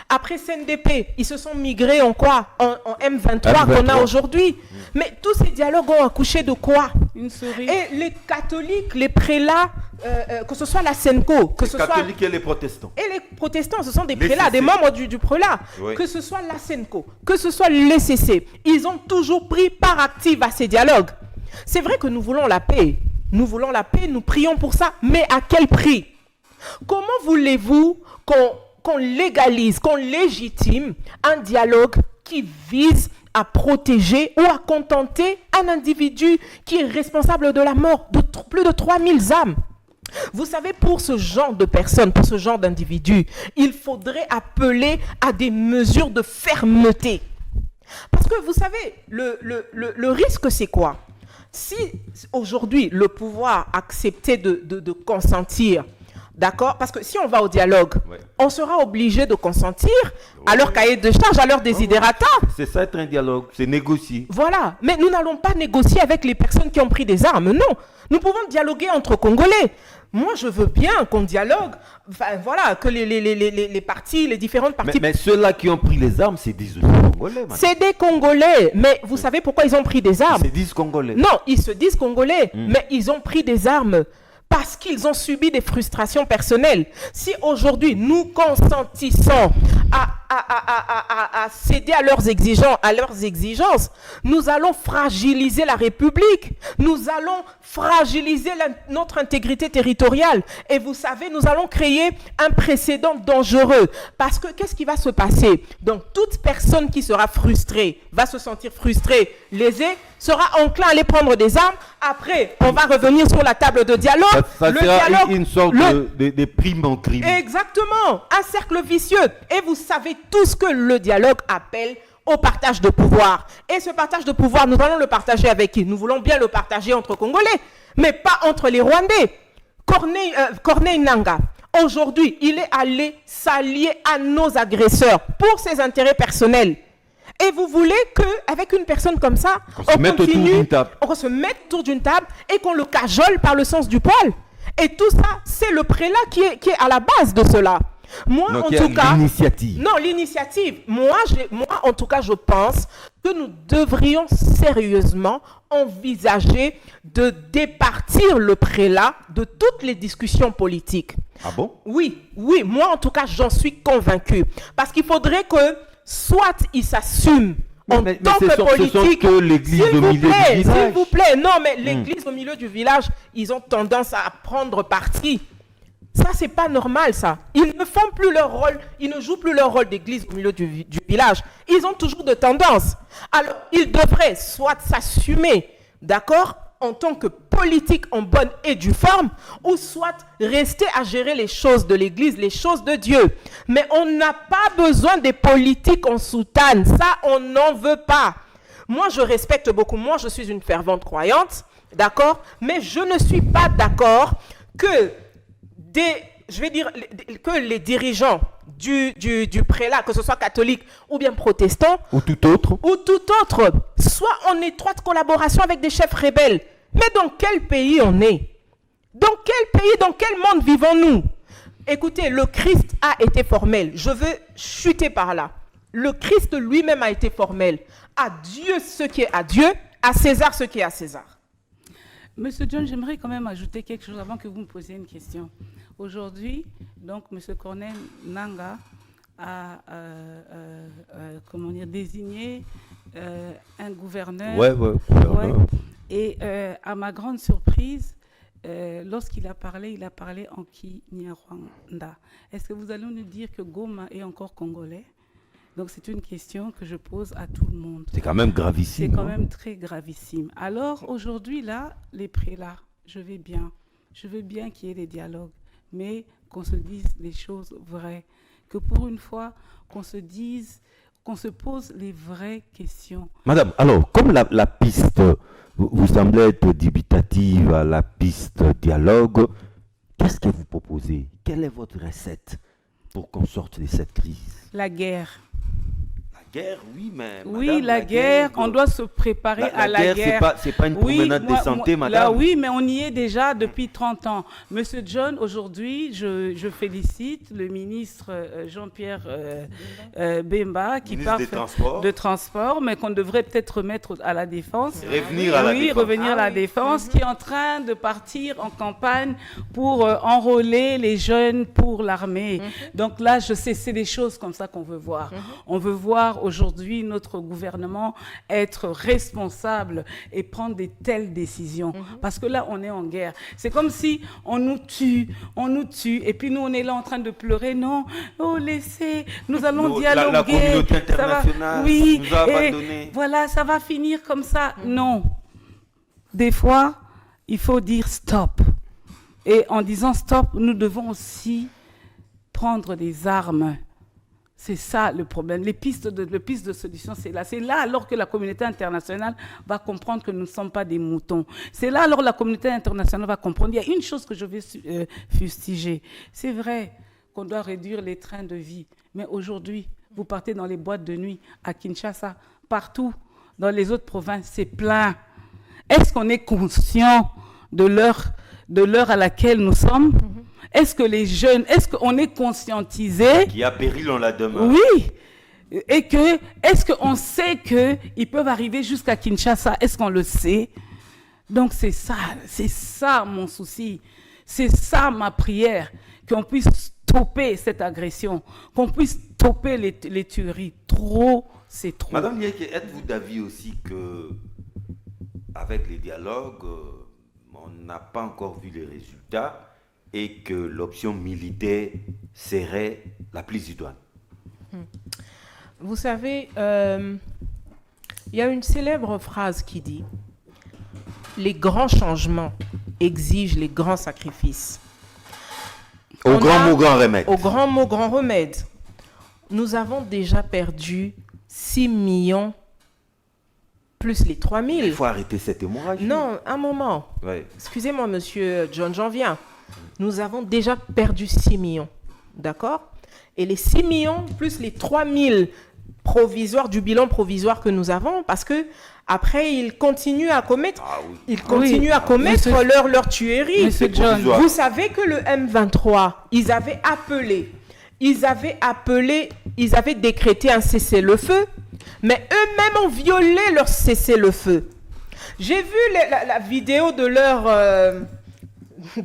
Après CNDP, ils se sont migrés en quoi? En M23 qu'on a aujourd'hui. Mais tous ces dialogues ont accouché de quoi? Une souris. Et les catholiques, les prélats, que ce soit la SENCO, que ce soit... Les catholiques et les protestants. Et les protestants, ce sont des prélats, des membres du prélat. Oui. Que ce soit la SENCO, que ce soit l'ECC, ils ont toujours pris part active à ces dialogues. C'est vrai que nous voulons la paix. Nous voulons la paix, nous prions pour ça, mais à quel prix? Comment voulez-vous qu'on légalise, qu'on légitime un dialogue qui vise à protéger ou à contenter un individu qui est responsable de la mort de plus de 3000 âmes? Vous savez, pour ce genre de personnes, pour ce genre d'individus, il faudrait appeler à des mesures de fermeté. Parce que vous savez, le risque, c'est quoi? Si aujourd'hui le pouvoir acceptait de consentir, d'accord? Parce que si on va au dialogue, ouais, on sera obligé de consentir à leur cahier de charge, à leur desiderata. C'est ça être un dialogue, c'est négocier. Voilà, mais nous n'allons pas négocier avec les personnes qui ont pris des armes, non. Nous pouvons dialoguer entre Congolais. Moi, je veux bien qu'on dialogue, enfin voilà, que les partis, les différentes parties... Mais ceux-là qui ont pris les armes, c'est des Congolais, madame. C'est des Congolais, mais vous savez pourquoi ils ont pris des armes? Ils se disent Congolais. Non, ils se disent Congolais, mais ils ont pris des armes parce qu'ils ont subi des frustrations personnelles. Si aujourd'hui nous consentissons à céder à leurs exigences, nous allons fragiliser la République, nous allons fragiliser notre intégrité territoriale. Et vous savez, nous allons créer un précédent dangereux. Parce que qu'est-ce qui va se passer? Donc, toute personne qui sera frustrée, va se sentir frustrée, lésée, sera enclin à aller prendre des armes. Après, on va revenir sur la table de dialogue. Ça sera une sorte de prime en crime. Exactement, un cercle vicieux. Et vous savez tout ce que le dialogue appelle au partage de pouvoir. Et ce partage de pouvoir, nous allons le partager avec qui? Nous voulons bien le partager entre Congolais, mais pas entre les Rwandais. Corneille Nangaa, aujourd'hui, il est allé s'allier à nos agresseurs pour ses intérêts personnels. Et vous voulez qu'avec une personne comme ça, on se mette autour d'une table et qu'on le cajole par le sens du poil. Et tout ça, c'est le prélat qui est à la base de cela. Moi, donc, en tout cas, l'initiative. Non, l'initiative. Moi, en tout cas, je pense que nous devrions sérieusement envisager de départir le prélat de toutes les discussions politiques. Ah bon? Oui, moi, en tout cas, j'en suis convaincu. Parce qu'il faudrait que soit il s'assume en tant que politique, que l'église au milieu du village. S'il vous plaît, non, mais l'église au milieu du village, ils ont tendance à prendre parti. Ça, c'est pas normal, ça. Ils ne font plus leur rôle, ils ne jouent plus leur rôle d'église au milieu du village. Ils ont toujours de tendance. Alors, ils devraient soit s'assumer, d'accord, en tant que politique en bonne et due forme, ou soit rester à gérer les choses de l'Église, les choses de Dieu. Mais on n'a pas besoin des politiques en soutane. Ça, on n'en veut pas. Moi, je respecte beaucoup. Moi, je suis une fervente croyante, d'accord? Mais je ne suis pas d'accord que que les dirigeants du prélat, que ce soit catholique ou bien protestant, ou tout autre, soient en étroite collaboration avec des chefs rebelles. Mais dans quel pays on est? Dans quel pays, dans quel monde vivons-nous? Écoutez, le Christ a été formel. Je veux chuter par là. Le Christ lui-même a été formel. À Dieu ce qui est à Dieu, à César ce qui est à César. Monsieur John, j'aimerais quand même ajouter quelque chose avant que vous me posiez une question. Aujourd'hui, donc, Monsieur Corneille Nangaa a désigné un gouverneur. gouverneur. Et à ma grande surprise, lorsqu'il a parlé en Kinyarwanda. Est-ce que vous allez nous dire que Goma est encore congolais? Donc c'est une question que je pose à tout le monde. C'est quand même gravissime. C'est quand même très gravissime. Alors aujourd'hui, là, les prélats, je veux bien qu'il y ait des dialogues, mais qu'on se dise les choses vraies. Que pour une fois, qu'on se pose les vraies questions. Madame, alors, comme la piste, vous semblez être dubitative à la piste dialogue, qu'est-ce que vous proposez? Quelle est votre recette pour qu'on sorte de cette crise? La guerre. La guerre, oui, mais... Oui, madame, la guerre, on doit se préparer à la guerre. C'est pas une promenade de santé, madame. Là, oui, mais on y est déjà depuis 30 ans. Monsieur John, aujourd'hui, je félicite le ministre Jean-Pierre Bemba qui parle de transport, mais qu'on devrait peut-être remettre à la défense. Revenir à la défense. Revenir à la défense, qui est en train de partir en campagne pour enrôler les jeunes pour l'armée. Donc là, je sais, c'est des choses comme ça qu'on veut voir. On veut voir aujourd'hui notre gouvernement être responsable et prendre de telles décisions. Parce que là, on est en guerre. C'est comme si on nous tue, et puis nous, on est là en train de pleurer. Non, oh, laissez, nous allons dialoguer. La communauté internationale nous a abandonnés. Voilà, ça va finir comme ça. Non. Des fois, il faut dire stop. Et en disant stop, nous devons aussi prendre des armes. C'est ça le problème. Les pistes de solution, c'est là. C'est là alors que la communauté internationale va comprendre que nous ne sommes pas des moutons. C'est là alors que la communauté internationale va comprendre. Il y a une chose que je vais fustiger. C'est vrai qu'on doit réduire les trains de vie. Mais aujourd'hui, vous partez dans les boîtes de nuit à Kinshasa, partout, dans les autres provinces, c'est plein. Est-ce qu'on est conscient de l'heure à laquelle nous sommes? Est-ce que les jeunes, est-ce qu'on est conscientisé? Qui a péril, on la demande. Oui. Et est-ce qu'on sait qu'ils peuvent arriver jusqu'à Kinshasa? Est-ce qu'on le sait? Donc c'est ça mon souci. C'est ça ma prière, qu'on puisse stopper cette agression, qu'on puisse stopper les tueries. Trop, c'est trop. Madame Yeke, êtes-vous d'avis aussi que, avec les dialogues, on n'a pas encore vu les résultats et que l'option militaire serait la plus idoine? Vous savez, il y a une célèbre phrase qui dit « Les grands changements exigent les grands sacrifices ». Au grand mot, grand remède. Au grand mot, grand remède. Nous avons déjà perdu 6 millions plus les 3 000. Il faut arrêter cette hémorragie. Non, un moment. Ouais. Excusez-moi, monsieur John, j'en viens. Nous avons déjà perdu 6 millions, d'accord? Et les 6 millions plus les 3 000 provisoires, du bilan provisoire que nous avons, parce que après ils continuent à commettre, leur tuerie. Vous savez que le M23, ils avaient décrété un cessez-le-feu, mais eux-mêmes ont violé leur cessez-le-feu. J'ai vu la vidéo de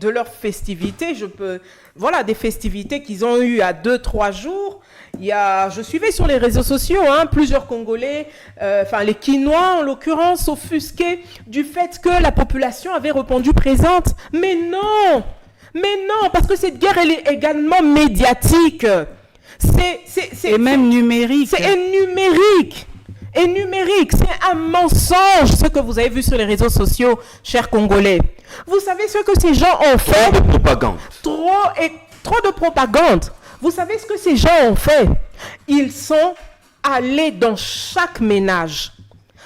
leur festivité, des festivités qu'ils ont eues à 2-3 jours. Je suivais sur les réseaux sociaux plusieurs Congolais, les Kinois en l'occurrence, offusqués du fait que la population avait répondu présente. Mais non, parce que cette guerre, elle est également médiatique. Et même numérique. C'est numérique. et numérique. C'est un mensonge ce que vous avez vu sur les réseaux sociaux, chers Congolais. Vous savez ce que ces gens ont fait? Trop de propagande. Trop de propagande. Vous savez ce que ces gens ont fait? Ils sont allés dans chaque ménage,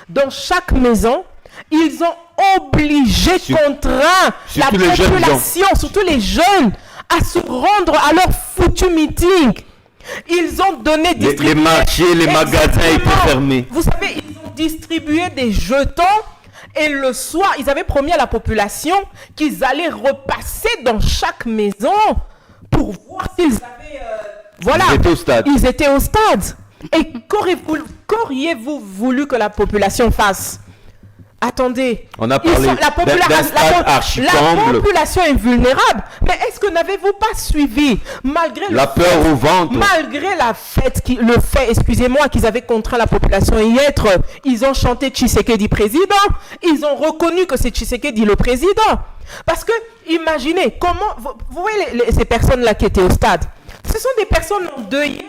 dans chaque maison. Ils ont obligé, contraint la population, surtout les jeunes, à se rendre à leur foutu meeting. Ils ont donné... Les marchés, les magasins étaient fermés. Vous savez, ils ont distribué des jetons et le soir, ils avaient promis à la population qu'ils allaient repasser dans chaque maison pour voir s'ils avaient... voilà, ils étaient au stade. Ils étaient au stade. Et qu'auriez-vous voulu que la population fasse? Attendez, on a parlé la population est vulnérable. Mais est-ce que n'avez-vous pas suivi, malgré la peur au ventre, malgré le fait, excusez-moi, qu'ils avaient contraint la population à y être, ils ont chanté Tshisekedi président, ils ont reconnu que c'est Tshisekedi le président. Parce que, imaginez, comment, vous voyez ces personnes-là qui étaient au stade, ce sont des personnes endeuillées.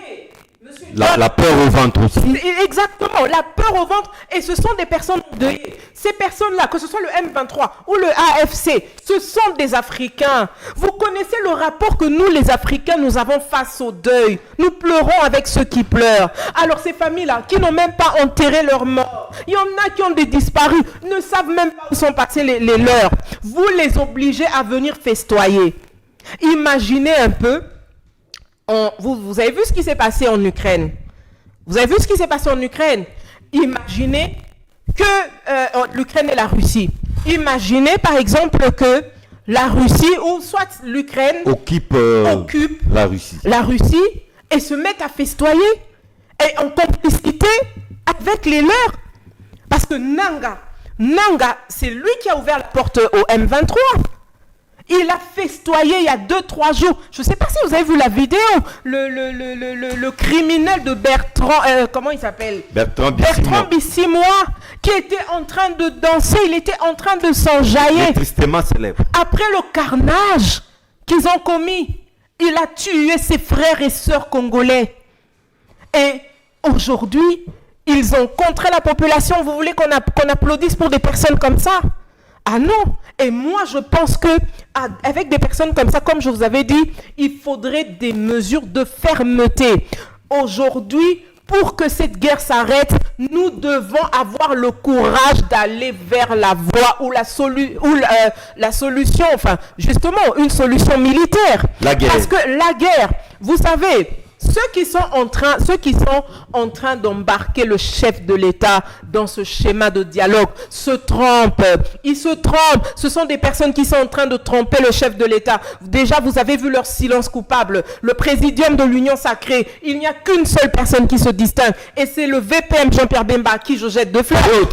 La peur au ventre aussi. Exactement, la peur au ventre. Et ce sont des personnes endeuillées. Ces personnes-là, que ce soit le M23 ou le AFC, ce sont des Africains. Vous connaissez le rapport que nous, les Africains, nous avons face au deuil. Nous pleurons avec ceux qui pleurent. Alors ces familles-là, qui n'ont même pas enterré leurs morts, il y en a qui ont des disparus, ne savent même pas où sont passés les leurs. Vous les obligez à venir festoyer. Imaginez un peu. Vous avez vu ce qui s'est passé en Ukraine? Vous avez vu ce qui s'est passé en Ukraine? Imaginez que l'Ukraine et la Russie. Imaginez par exemple que la Russie ou soit l'Ukraine occupe la Russie et se mette à festoyer et en complicité avec les leurs. Parce que Nanga, c'est lui qui a ouvert la porte au M23. Il a festoyé il y a 2-3 jours. Je ne sais pas si vous avez vu la vidéo. Le criminel de Bertrand, comment il s'appelle? Bertrand Bissimois, qui était en train de danser. Il était en train de s'enjailler. Tristement célèbre. Après le carnage qu'ils ont commis, il a tué ses frères et sœurs congolais. Et aujourd'hui, ils ont contré la population. Vous voulez qu'on applaudisse pour des personnes comme ça? Ah non. Et moi, je pense que avec des personnes comme ça, comme je vous avais dit, il faudrait des mesures de fermeté. Aujourd'hui, pour que cette guerre s'arrête, nous devons avoir le courage d'aller vers la voie ou la solution, enfin, justement, une solution militaire. La guerre. Parce que la guerre, vous savez, ceux qui sont en train d'embarquer le chef de l'État dans ce schéma de dialogue se trompent. Ils se trompent. Ce sont des personnes qui sont en train de tromper le chef de l'État. Déjà, vous avez vu leur silence coupable. Le présidium de l'Union sacrée, il n'y a qu'une seule personne qui se distingue. Et c'est le VPM Jean-Pierre Bemba à qui je jette de fleurs. Lui, au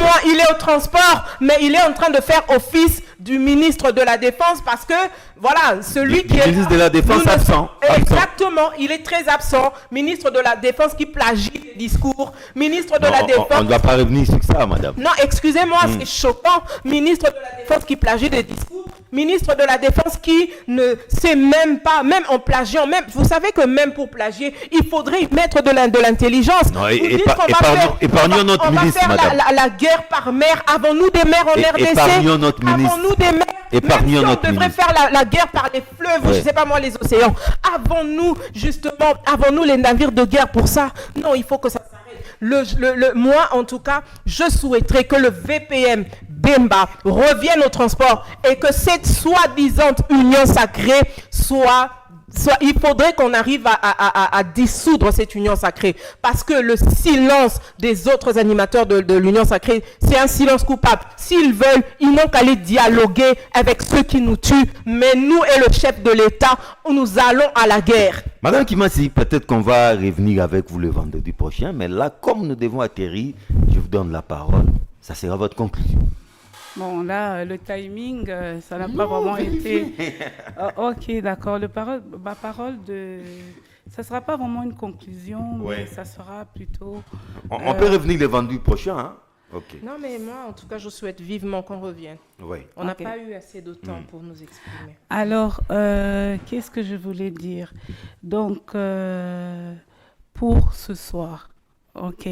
moins, il est au transport, mais il est en train de faire office du ministre de la Défense parce que, voilà, celui qui est... ministre de la Défense absent. Exactement, il est très absent. Ministre de la Défense qui plagie les discours. Ministre de la Défense... On ne doit pas revenir sur ça, madame. Non, excusez-moi, c'est choquant. Ministre de la Défense qui plagie des discours. Ministre de la Défense qui ne sait même pas, même en plagiant, même, vous savez que même pour plagier, il faudrait y mettre de l'intelligence. Épargnons notre ministre, madame. On va faire la guerre par mer. Avons-nous des mers en RDC? Épargnons notre ministre. Avons-nous des mers? Épargnons notre on devrait faire la guerre par les fleuves, je ne sais pas moi, les océans. Avons-nous les navires de guerre pour ça? Non, il faut que ça s'arrête. Moi, en tout cas, je souhaiterais que le VPM Bemba revienne au transport et que cette soi-disant union sacrée il faudrait qu'on arrive à dissoudre cette union sacrée parce que le silence des autres animateurs de l'union sacrée, c'est un silence coupable. S'ils veulent, ils n'ont qu'à aller dialoguer avec ceux qui nous tuent, mais nous et le chef de l'État, nous allons à la guerre. Madame Kimansi, peut-être qu'on va revenir avec vous le vendredi prochain, mais là, comme nous devons atterrir, je vous donne la parole. Ça sera votre conclusion. Bon, là, le timing, ça n'a pas vraiment été... ok, d'accord. Ma parole ça ne sera pas vraiment une conclusion, mais ça sera plutôt... On peut revenir le vendredi prochain, hein? Okay. Non, mais moi, en tout cas, je souhaite vivement qu'on revienne. Oui. On n'a pas eu assez de temps pour nous exprimer. Alors, qu'est-ce que je voulais dire? Donc, pour ce soir, ok,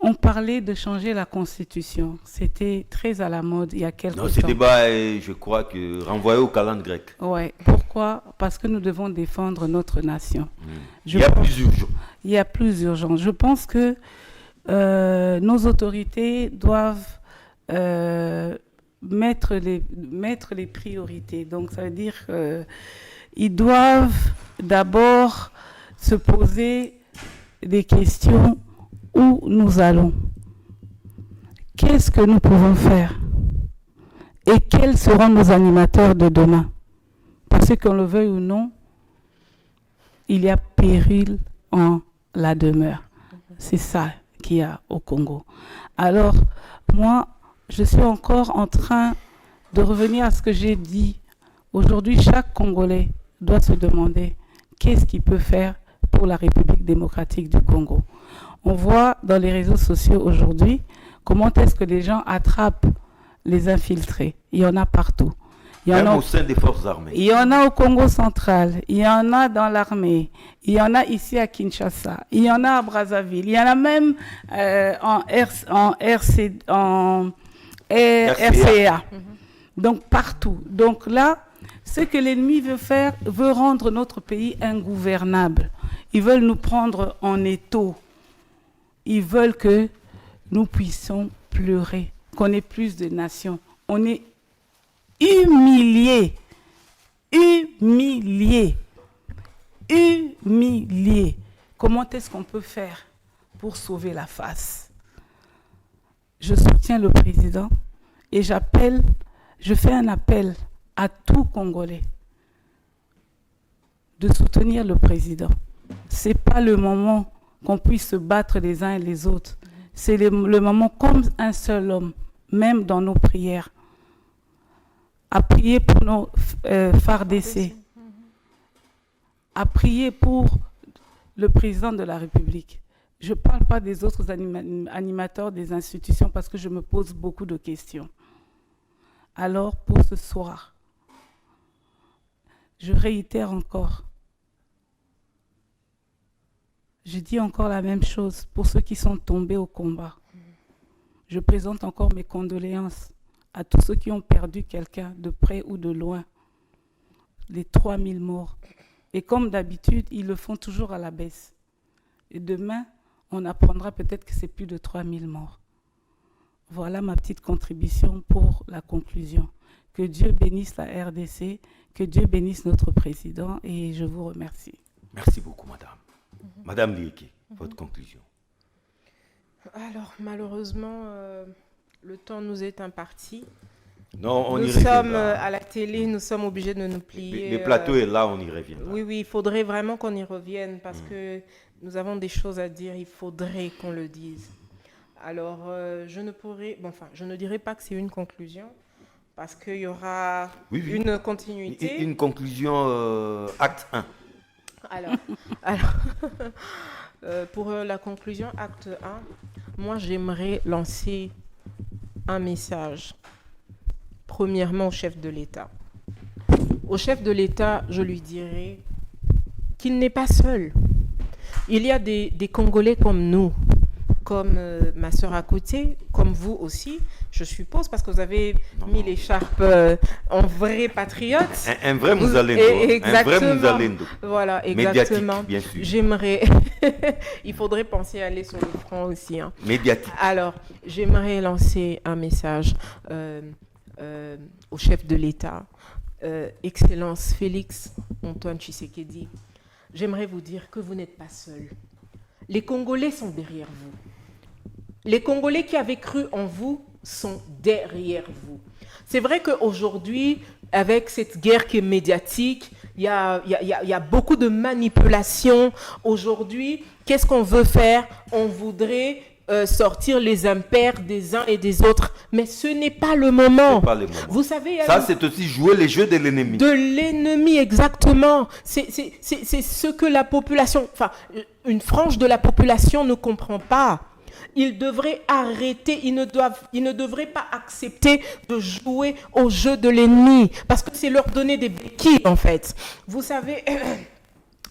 On parlait de changer la Constitution. C'était très à la mode il y a quelques temps. Non, ce débat est, je crois, renvoyé au calendrier grec. Oui. Pourquoi? Parce que nous devons défendre notre nation. Il y a plus urgent. Il y a plus urgent. Je pense que nos autorités doivent mettre les priorités. Donc, ça veut dire qu'ils doivent d'abord se poser des questions. Où nous allons? Qu'est-ce que nous pouvons faire? Et quels seront nos animateurs de demain? Parce qu'on le veuille ou non, il y a péril en la demeure. C'est ça qu'il y a au Congo. Alors, moi, je suis encore en train de revenir à ce que j'ai dit. Aujourd'hui, chaque Congolais doit se demander qu'est-ce qu'il peut faire pour la République démocratique du Congo. On voit dans les réseaux sociaux aujourd'hui comment est-ce que les gens attrapent les infiltrés. Il y en a partout. Même au sein des forces armées. Il y en a au Congo central, il y en a dans l'armée, il y en a ici à Kinshasa, il y en a à Brazzaville, il y en a même en RCA. Donc partout. Donc là, ce que l'ennemi veut faire, veut rendre notre pays ingouvernable. Ils veulent nous prendre en étau. Ils veulent que nous puissions pleurer, qu'on ait plus de nations. On est humiliés. Comment est-ce qu'on peut faire pour sauver la face? Je soutiens le président et je fais un appel à tout Congolais de soutenir le président. Ce n'est pas le moment qu'on puisse se battre les uns et les autres. C'est le moment comme un seul homme, même dans nos prières, à prier pour nos FARDC, à prier pour le président de la République. Je ne parle pas des autres animateurs des institutions parce que je me pose beaucoup de questions. Alors, pour ce soir, je réitère encore. Je dis encore la même chose pour ceux qui sont tombés au combat. Je présente encore mes condoléances à tous ceux qui ont perdu quelqu'un de près ou de loin. Les 3000 morts. Et comme d'habitude, ils le font toujours à la baisse. Et demain, on apprendra peut-être que c'est plus de 3000 morts. Voilà ma petite contribution pour la conclusion. Que Dieu bénisse la RDC, que Dieu bénisse notre président et je vous remercie. Merci beaucoup, madame. Madame Lieke, votre conclusion. Alors, malheureusement, le temps nous est imparti. Non, on y reviendra. Nous sommes à la télé, nous sommes obligés de nous plier. Le plateau est là, on y reviendra. Oui, il faudrait vraiment qu'on y revienne parce que nous avons des choses à dire, il faudrait qu'on le dise. Alors, je ne dirais pas que c'est une conclusion parce qu'il y aura une continuité. Une conclusion acte 1. Alors pour la conclusion, acte 1, moi j'aimerais lancer un message, premièrement au chef de l'État. Au chef de l'État, je lui dirais qu'il n'est pas seul. Il y a des Congolais comme nous, comme ma sœur à côté, comme vous aussi, je suppose, parce que vous avez mis l'écharpe en vrai patriote. Un vrai Mouzalendo. Un vrai Mouzalendo. Voilà, exactement. Médiatique, bien sûr. J'aimerais... Il faudrait penser à aller sur le front aussi. Hein. Médiatique. Alors, j'aimerais lancer un message au chef de l'État, Excellence Félix Antoine Tshisekedi. J'aimerais vous dire que vous n'êtes pas seul. Les Congolais sont derrière vous. Les Congolais qui avaient cru en vous sont derrière vous. C'est vrai qu'aujourd'hui, avec cette guerre qui est médiatique, il y a beaucoup de manipulations. Aujourd'hui, qu'est-ce qu'on veut faire? On voudrait sortir les impairs des uns et des autres. Mais ce n'est pas le moment. C'est pas le moment. Vous savez, ça, c'est aussi jouer les jeux de l'ennemi. De l'ennemi, exactement. C'est ce que la population, enfin, une frange de la population ne comprend pas. Ils devraient arrêter, ils ne devraient pas accepter de jouer au jeu de l'ennemi, parce que c'est leur donner des béquilles, en fait. Vous savez,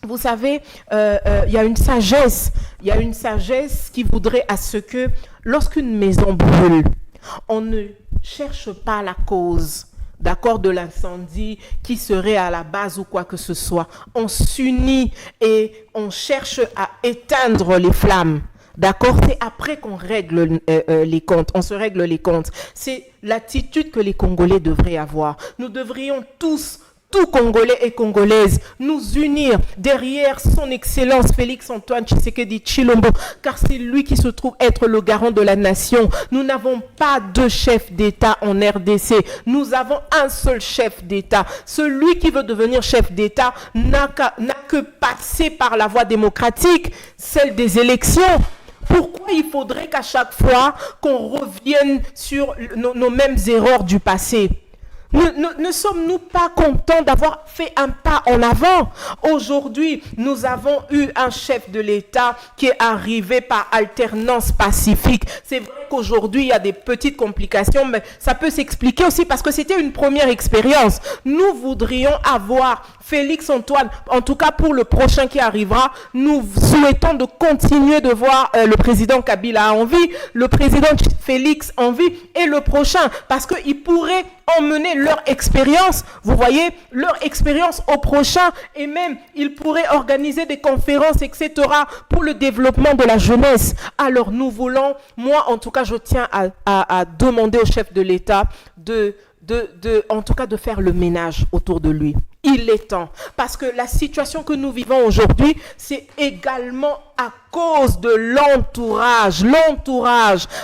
vous savez, il y a une sagesse. Il y a une sagesse qui voudrait à ce que lorsqu'une maison brûle, on ne cherche pas la cause, d'accord, de l'incendie qui serait à la base ou quoi que ce soit. On s'unit et on cherche à éteindre les flammes. D'accord, c'est après qu'on règle les comptes, on se règle les comptes. C'est l'attitude que les Congolais devraient avoir. Nous devrions tous Congolais et Congolaises, nous unir derrière son Excellence Félix-Antoine Tshisekedi Tshilombo, car c'est lui qui se trouve être le garant de la nation. Nous n'avons pas deux chefs d'État en RDC, nous avons un seul chef d'État. Celui qui veut devenir chef d'État n'a que passer par la voie démocratique, celle des élections. Pourquoi il faudrait qu'à chaque fois qu'on revienne sur nos mêmes erreurs du passé ? Ne sommes-nous pas contents d'avoir fait un pas en avant? Aujourd'hui, nous avons eu un chef de l'État qui est arrivé par alternance pacifique. C'est vrai qu'aujourd'hui, il y a des petites complications, mais ça peut s'expliquer aussi parce que c'était une première expérience. Nous voudrions avoir Félix-Antoine, en tout cas pour le prochain qui arrivera, nous souhaitons de continuer de voir le président Kabila en vie, le président Félix en vie et le prochain, parce qu'ils pourraient emmener leur expérience, vous voyez, leur expérience au prochain, et même ils pourraient organiser des conférences, etc. pour le développement de la jeunesse. Alors nous voulons, moi en tout cas je tiens à demander au chef de l'État en tout cas de faire le ménage autour de lui. Il est temps, parce que la situation que nous vivons aujourd'hui, c'est également à cause de l'entourage.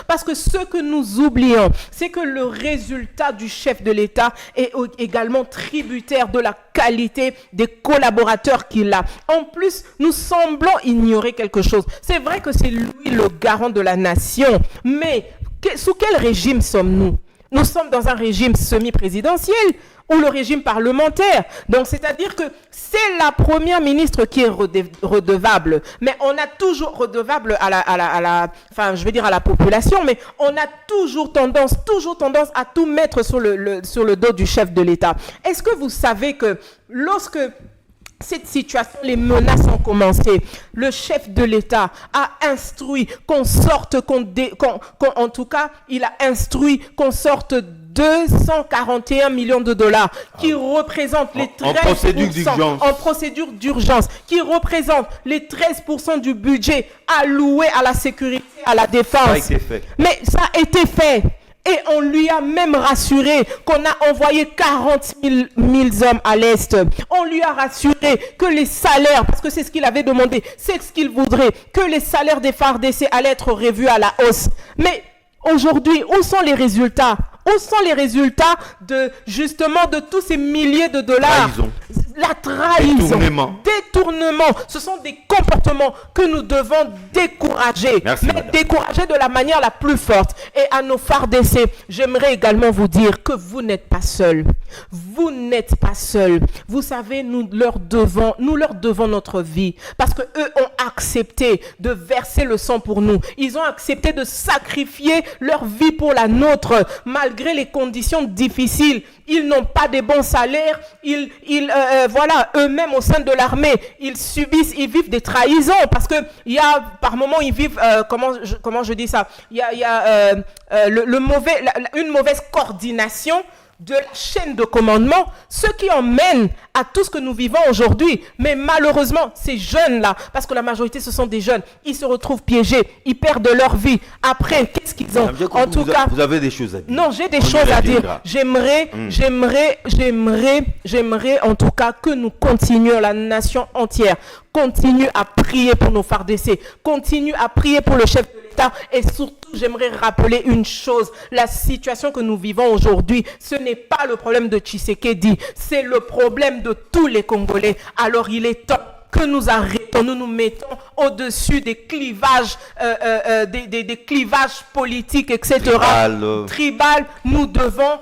Parce que ce que nous oublions, c'est que le résultat du chef de l'État est également tributaire de la qualité des collaborateurs qu'il a. En plus, nous semblons ignorer quelque chose. C'est vrai que c'est lui le garant de la nation, mais sous quel régime sommes-nous ? Nous sommes dans un régime semi-présidentiel ou le régime parlementaire. Donc, c'est-à-dire que c'est la première ministre qui est redevable. Mais on a toujours redevable à la population, mais on a toujours tendance à tout mettre sur le dos du chef de l'État. Est-ce que vous savez que lorsque cette situation, les menaces ont commencé, le chef de l'État a instruit en tout cas, il a instruit qu'on sorte 241 millions de dollars qui représentent les 13% en procédure d'urgence, qui représentent les 13% du budget alloué à la sécurité, à la défense. Ça a été fait. Mais ça a été fait. Et on lui a même rassuré qu'on a envoyé 40 000 hommes à l'Est. On lui a rassuré que les salaires, parce que c'est ce qu'il avait demandé, c'est ce qu'il voudrait, que les salaires des FARDC allaient être revus à la hausse. Mais aujourd'hui, où sont les résultats ? Où sont les résultats de tous ces milliers de dollars? La trahison, détournement, ce sont des comportements que nous devons décourager. Décourager de la manière la plus forte. Et à nos FARDC, j'aimerais également vous dire que vous n'êtes pas seuls. Vous n'êtes pas seuls. Vous savez, nous leur devons notre vie. Parce que eux ont accepté de verser le sang pour nous. Ils ont accepté de sacrifier leur vie pour la nôtre, malgré les conditions difficiles. Ils n'ont pas de bons salaires. Eux-mêmes au sein de l'armée, ils vivent des trahisons parce que par moment ils vivent comment je dis ça. Il y a une mauvaise coordination de la chaîne de commandement, ce qui emmène à tout ce que nous vivons aujourd'hui. Mais malheureusement, ces jeunes-là, parce que la majorité, ce sont des jeunes, ils se retrouvent piégés, ils perdent leur vie. Après, qu'est-ce qu'ils ont? En tout cas, vous avez des choses à dire. Non, j'ai des choses à dire. J'aimerais en tout cas que nous continuions, la nation entière, continue à prier pour nos FARDC, continue à prier pour le chef de l'État et surtout, j'aimerais rappeler une chose, la situation que nous vivons aujourd'hui, ce n'est pas le problème de Tshisekedi, c'est le problème de tous les Congolais. Alors il est temps que nous arrêtons, nous nous mettons au-dessus des clivages, des clivages politiques, etc. Tribal, nous devons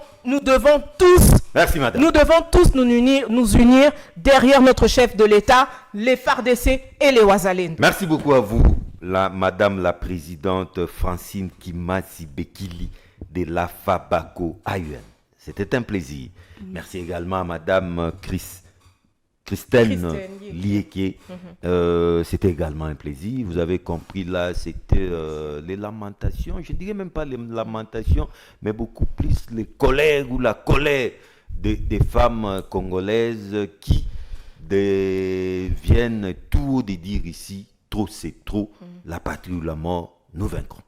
tous, merci, madame. Nous devons tous nous unir derrière notre chef de l'État, les FARDC et les Wazalènes. Merci beaucoup à vous, madame la présidente Francine Kimasi Bekili de la FABACO AUN. C'était un plaisir. Merci également à madame Chris Christine Christine Lieke. C'était également un plaisir. Vous avez compris, là, c'était les lamentations. Je ne dirais même pas les lamentations, mais beaucoup plus les colères ou la colère des femmes congolaises qui viennent tout haut de dire ici, trop c'est trop, la patrie ou la mort, nous vaincrons.